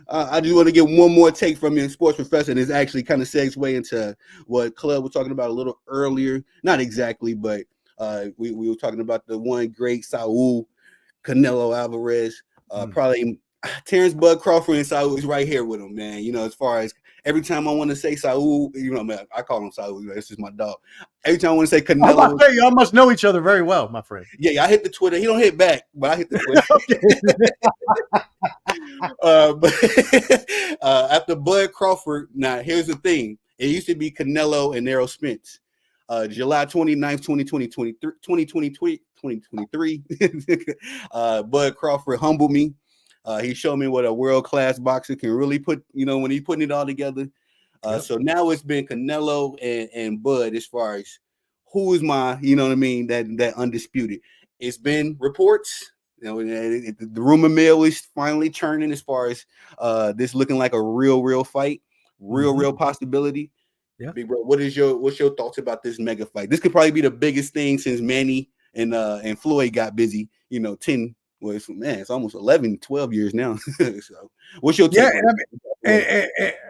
I just want to get one more take from you, sports professor, and it's actually kind of segue into what Club was talking about a little earlier. Not exactly, but we were talking about the one great Saul Canelo Alvarez. Probably Terrence Bud Crawford and Saul is right here with him, man. As far as every time I want to say Saul, man, I call him Saul. This is my dog. Every time I want to say I'm about Canelo, to say y'all must know each other very well, my friend. yeah, I hit the Twitter. He don't hit back, but I hit the Twitter. But after Bud Crawford, now here's the thing. It used to be Canelo and Errol Spence. July 29th, 2023. Bud Crawford humbled me. He showed me what a world-class boxer can really put, when he's putting it all together. Yep. So now it's been Canelo and Bud as far as who is my, that undisputed. It's been reports. The rumor mill is finally churning as far as this looking like a real fight, real possibility. Yeah. Big bro, what's your thoughts about this mega fight? This could probably be the biggest thing since Manny and Floyd got busy. 10. Well, it's almost 11, 12 years now. So, what's your take Yeah, on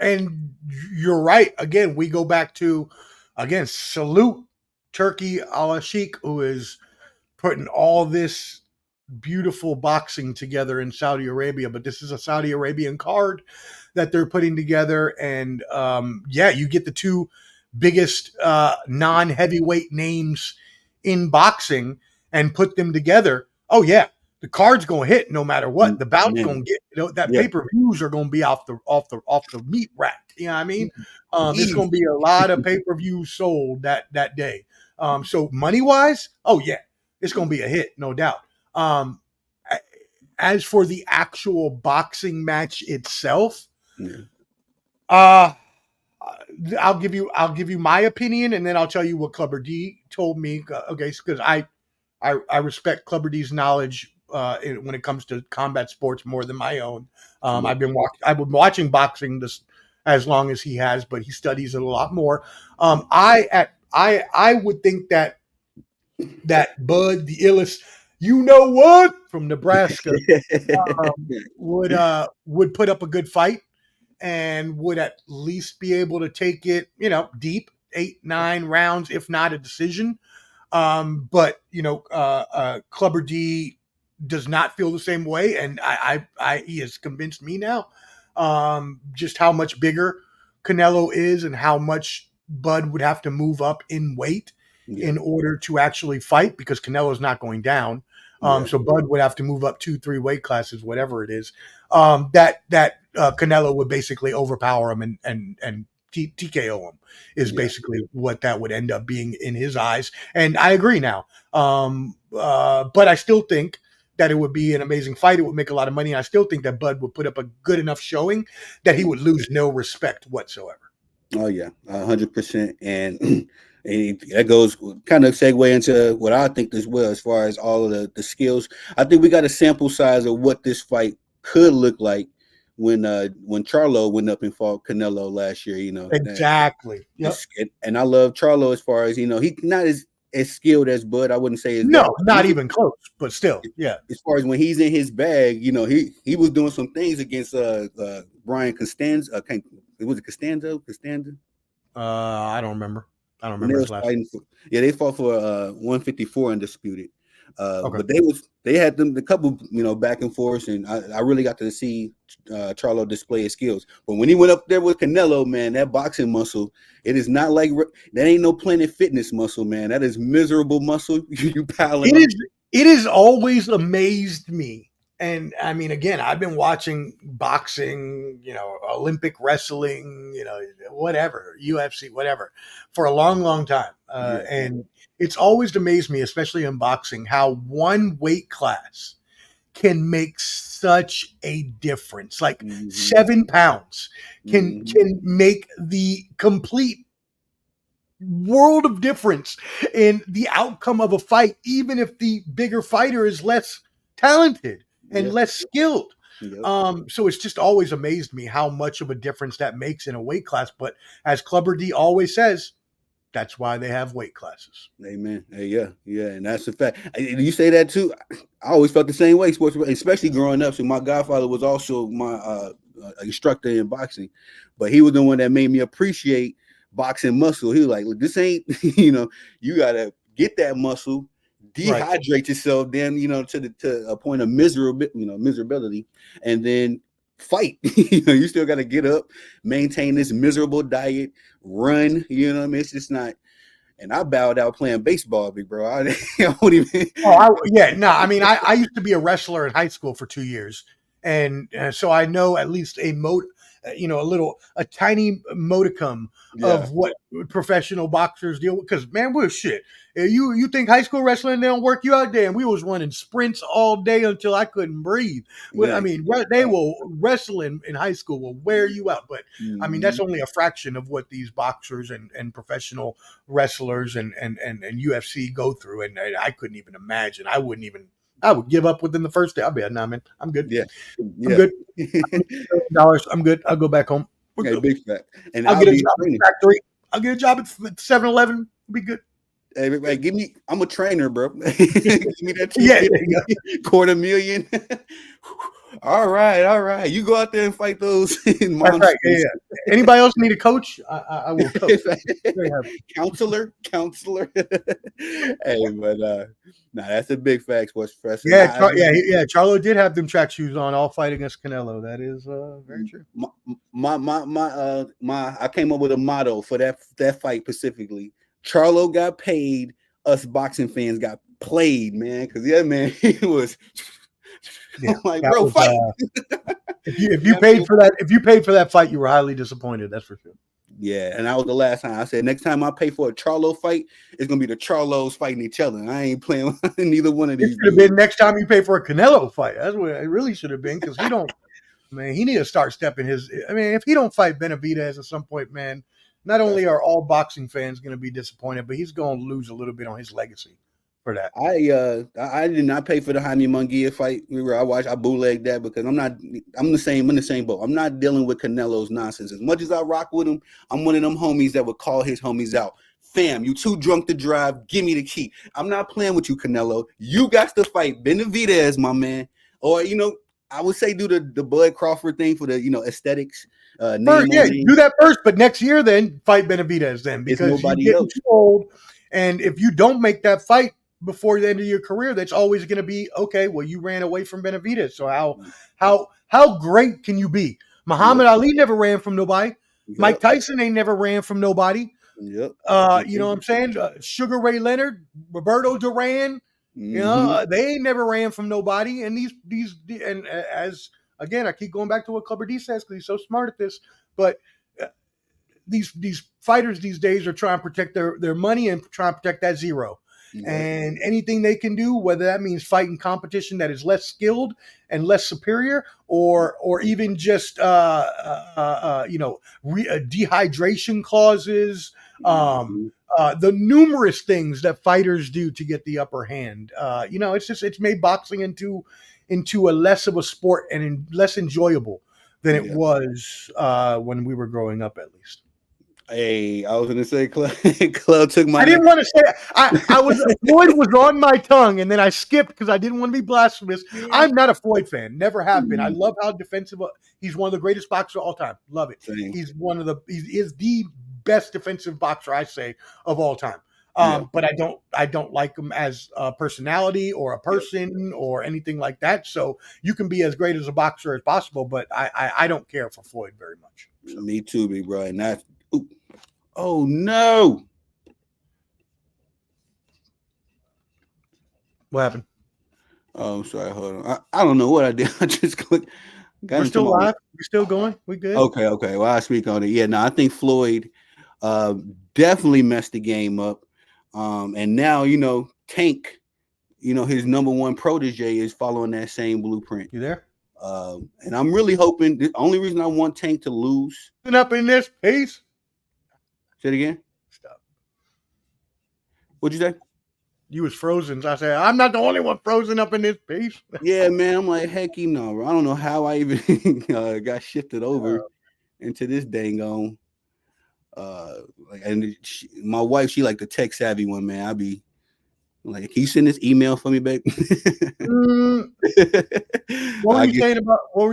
and you're right. Again, we go back to salute Turkey Al Sheikh, who is putting all this beautiful boxing together in Saudi Arabia, but this is a Saudi Arabian card that they're putting together. And yeah, you get the two biggest non-heavyweight names in boxing and put them together. Oh yeah, the card's gonna hit no matter what. The bout's Man, gonna get, that yeah, pay-per-views are gonna be off the meat rack. You know what I mean? It's gonna easy. be a lot of pay-per-views sold that day. So money-wise, oh yeah, it's gonna be a hit, no doubt. Um, as for the actual boxing match itself, Yeah. uh I'll give you my opinion, and then I'll tell you what Clubber D told me. Okay, because I respect Clubber D's knowledge when it comes to combat sports more than my own. Yeah. I've been watching boxing this as long as he has, but he studies it a lot more. I would think that Bud, the illest, you know what, from Nebraska, would put up a good fight and would at least be able to take it, deep, 8-9 rounds, if not a decision. But Clubber D does not feel the same way, and he has convinced me now just how much bigger Canelo is and how much Bud would have to move up in weight Yeah. in order to actually fight, because Canelo's not going down. Yeah. So Bud would have to move up 2-3 weight classes, whatever it is. Canelo would basically overpower him and TKO him is Yeah. basically what that would end up being in his eyes. And I agree now. But I still think that it would be an amazing fight. It would make a lot of money. And I still think that Bud would put up a good enough showing that he would lose no respect whatsoever. Oh yeah, 100%, and that goes kind of segue into what I think as well, as far as all of the skills. I think we got a sample size of what this fight could look like when Charlo went up and fought Canelo last year. Exactly. Yep. And I love Charlo as far as he's not as skilled as Bud. I wouldn't say as no, not even close, but still, yeah. As far as when he's in his bag, he was doing some things against Brian Costanza. Was it Costanza? I don't remember. His last name. They fought for 154 undisputed. Okay. But they had them a couple, back and forth, and I really got to see Charlo display his skills. But when he went up there with Canelo, man, that boxing muscle, it is not like that. Ain't no Planet Fitness muscle, man. That is miserable muscle. You piling. It has always amazed me. And I mean, again, I've been watching boxing, Olympic wrestling, whatever, UFC, whatever, for a long, long time. And it's always amazed me, especially in boxing, how one weight class can make such a difference. Like 7 pounds can make the complete world of difference in the outcome of a fight, even if the bigger fighter is less talented and less skilled. So it's just always amazed me how much of a difference that makes in a weight class. But as Clubber D always says, that's why they have weight classes. Amen. Yeah, and that's a fact. You say that too. I always felt the same way, sports, especially growing up. So my godfather was also my instructor in boxing, but he was the one that made me appreciate boxing muscle. He was like, "Look, this ain't, you gotta get that muscle, dehydrate yourself, then to a point of miserability, and then fight. You still got to get up, maintain this miserable diet, run. It's just not." And I bowed out playing baseball, big bro. I don't even. I mean, I used to be a wrestler in high school for 2 years, and so I know at least a tiny modicum of what professional boxers deal with. Because man, we're shit. You think high school wrestling they don't work you out? Damn, we was running sprints all day until I couldn't breathe. I mean, they will wrestle in high school will wear you out. But I mean, that's only a fraction of what these boxers and professional wrestlers and UFC go through. And I couldn't even imagine. I would give up within the first day. I'll be like, nah, man, I'm good. I'm good. $1,000. I'm good. I'll go back home. We're good. Big fat. And I'll get a job at the factory. I'll get a job at 7-Eleven. Be good. Hey, I'm a trainer, bro. Give me that $250,000. All right. You go out there and fight those That's right. Yeah, monsters. yeah. Anybody else need a coach? I will coach. Very happy. counselor. Hey, but nah, that's a big fact, sports professor. And Yeah, I just Charlo did have them track shoes on, all fight against Canelo. That is very true. I came up with a motto for that fight specifically. Charlo got paid, us boxing fans got played, man. Because yeah, man, he was Yeah, like, that bro, was. fight. If you paid for that fight, you were highly disappointed. That's for sure. Yeah, and that was the last time I said. Next time I pay for a Charlo fight, it's gonna be the Charlos fighting each other. I ain't playing with neither one of It these. should have been next time you pay for a Canelo fight. That's what it really should have been because he don't. Man, he need to start stepping his. I mean, if he don't fight Benavidez at some point, man, not only are all boxing fans going to be disappointed, but he's going to lose a little bit on his legacy for that. I did not pay for the Jaime Munguia fight. I bootlegged that because I'm in the same boat. I'm not dealing with Canelo's nonsense. As much as I rock with him, I'm one of them homies that would call his homies out. Fam, you too drunk to drive. Give me the key. I'm not playing with you, Canelo. You got to fight Benavidez, my man. Or I would say do the Bud Crawford thing for the aesthetics. First, do that first, but next year then fight Benavidez then because you're getting too old. And if you don't make that fight before the end of your career, that's always going to be okay. Well, you ran away from Benavidez, so how great can you be? Muhammad Ali never ran from nobody. Yep. Mike Tyson ain't never ran from nobody. Yep. You know what I'm saying? Sugar Ray Leonard, Roberto Duran. Mm-hmm. They ain't never ran from nobody. And these and as again, I keep going back to what Clubber D says because he's so smart at this. But these fighters these days are trying to protect their money and trying to protect that zero. Mm-hmm. And anything they can do, whether that means fighting competition that is less skilled and less superior, or even just dehydration clauses. The numerous things that fighters do to get the upper hand. It's made boxing into a less of a sport and less enjoyable than it was when we were growing up, at least. Hey, I was going to say, Club took my. I didn't want to say. Floyd was on my tongue, and then I skipped because I didn't want to be blasphemous. I'm not a Floyd fan. Never have been. I love how defensive. He's one of the greatest boxers of all time. Love it. Same. He is the best defensive boxer, I say, of all time. But I don't like him as a personality or a person or anything like that. So you can be as great as a boxer as possible, but I don't care for Floyd very much. So. Me too, big bro. And that's oh no. What happened? Oh, sorry. Hold on. I don't know what I did. I just clicked. We're still live. We're still going. We good? Okay. Well, I speak on it. Yeah, no, I think Floyd definitely messed the game up. And now, Tank, his number one protege is following that same blueprint. You there? And I'm really hoping the only reason I want Tank to lose. Up in this piece. Say it again. Stop. What'd you say? You was frozen. So I said, I'm not the only one frozen up in this piece. Yeah, man. I'm like, heck, bro. I don't know how I even got shifted over into this dang on. My wife, she like the tech savvy one, man. I be like, can you send this email for me, babe? What were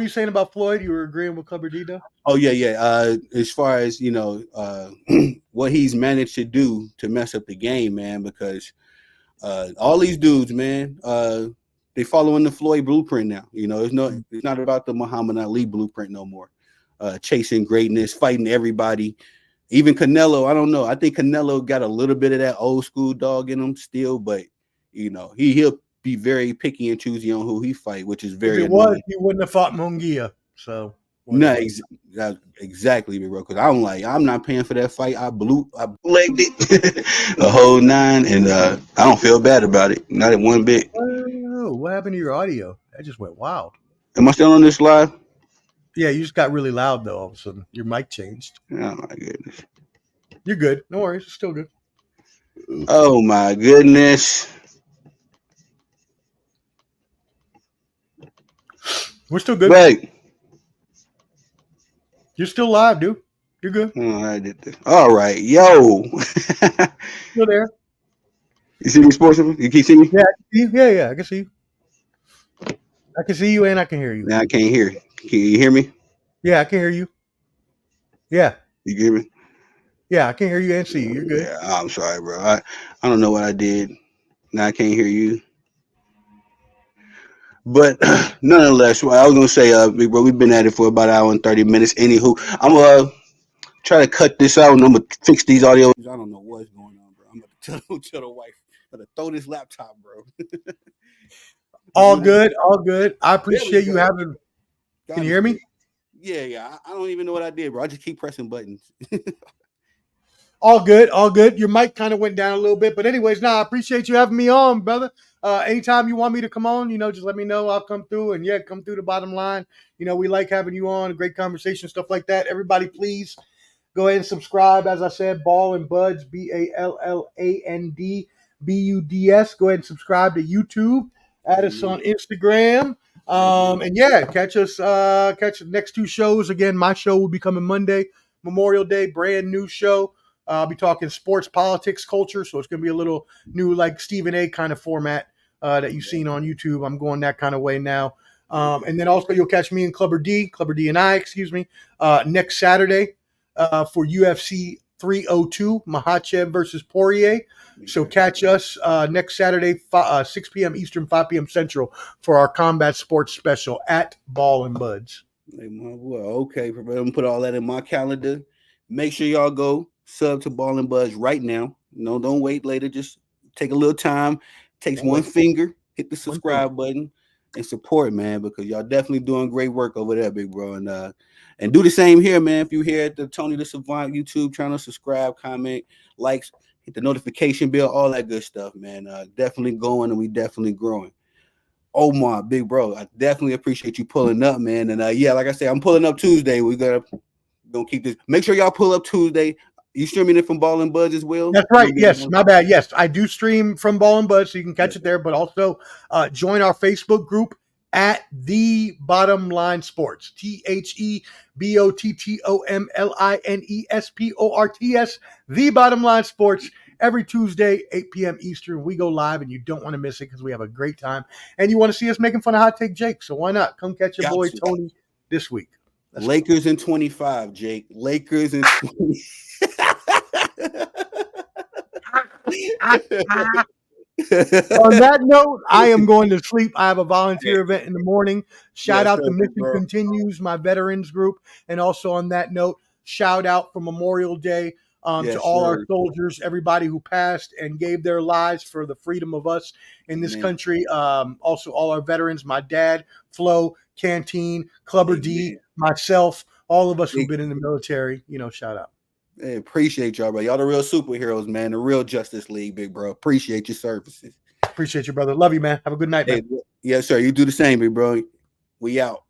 you saying about Floyd? You were agreeing with Clubber D, though? Oh yeah. As far as what he's managed to do to mess up the game, man, because all these dudes, man, they following the Floyd blueprint now. It's not about the Muhammad Ali blueprint no more. Chasing greatness, fighting everybody. Even Canelo, I don't know. I think Canelo got a little bit of that old school dog in him still, but he'll be very picky and choosy on who he fight, which is very. If it was, he wouldn't have fought Munguia. So no, exactly, bro. Because I'm not paying for that fight. I legged it the whole 9, and I don't feel bad about it, not at one bit. Oh, what happened to your audio? That just went wild. Am I still on this live? Yeah, you just got really loud though. All of a sudden, your mic changed. Oh my goodness. You're good. No worries. It's still good. Oh my goodness. We're still good. Right. You're still live, dude. You're good. Oh, I did this. All right, yo. Still there. You see me, sportsman? You keep seeing me? Yeah, I can see you. I can see you and I can hear you. Now I can't hear. Can you hear me? Yeah, I can hear you. Yeah. You hear me? Yeah, I can hear you and see you. You're good. Yeah. I'm sorry, bro. I don't know what I did. Now I can't hear you. But nonetheless, what I was gonna say, big bro, we've been at it for about an hour and 30 minutes. Anywho, I'm try to cut this out and I'm gonna fix these audio. I don't know what's going on, bro. I'm gonna tell the wife, I'm gonna throw this laptop, bro. All good. All good. I There we appreciate you go. having. Can God you is hear good. me? Yeah, yeah. I don't even know what I did, bro. I just keep pressing buttons. All good, all good. Your mic kind of went down a little bit, but anyways, I appreciate you having me on, brother. Anytime you want me to come on, just let me know. I'll come through, and yeah, come through the bottom line. We like having you on, great conversation, stuff like that. Everybody, please go ahead and subscribe. As I said, Ball and Buds, BALLANDBUDS. Go ahead and subscribe to YouTube. Add us on Instagram. And yeah, catch us. Catch the next two shows again. My show will be coming Monday, Memorial Day, brand new show. I'll be talking sports, politics, culture. So it's going to be a little new, like Stephen A. kind of format that you've seen on YouTube. I'm going that kind of way now. And then also you'll catch me and Clubber D and I, excuse me, next Saturday for UFC 302, Makhachev versus Poirier. So catch us next Saturday, 6 p.m. Eastern, 5 p.m. Central for our combat sports special at Ball and Buds. Well, okay, I'm gonna put all that in my calendar. Make sure y'all go sub to Ball and Buzz right now. No, don't wait later. Just take a little time. Takes one finger, hit the subscribe button, and support, man, because y'all definitely doing great work over there, big bro. And do the same here, man. If you're here at the Tony the Savant YouTube channel, subscribe, comment, likes, hit the notification bell, all that good stuff, man. Definitely going, and we definitely growing. Omar, big bro, I definitely appreciate you pulling up, man. And yeah, like I said, I'm pulling up Tuesday. We're gonna keep this. Make sure y'all pull up Tuesday. You streaming it from Ball and Buds as well? That's right. Yes, my bad. Yes, I do stream from Ball and Buds, so you can catch it there. But also join our Facebook group at The Bottom Line Sports. THEBOTTOMLINESPORTS. The Bottom Line Sports. Every Tuesday, 8 p.m. Eastern, we go live, and you don't want to miss it because we have a great time. And you want to see us making fun of Hot Take Jake, so why not? Come catch your boy Tony this week. Lakers in 25, Jake. Lakers in 20. On that note, I am going to sleep. I have a volunteer event in the morning. Shout out to Mission Continues, my veterans group. And also on that note, shout out for Memorial Day to all our soldiers, everybody who passed and gave their lives for the freedom of us in this country. Also all our veterans, my dad, Flo, Canteen, Clubber D, myself, all of us who've been in the military, shout out. Hey, appreciate y'all, bro. Y'all the real superheroes, man. The real Justice League, big bro. Appreciate your services. Appreciate you, brother. Love you, man. Have a good night, man. Yes, sir. You do the same, big bro. We out.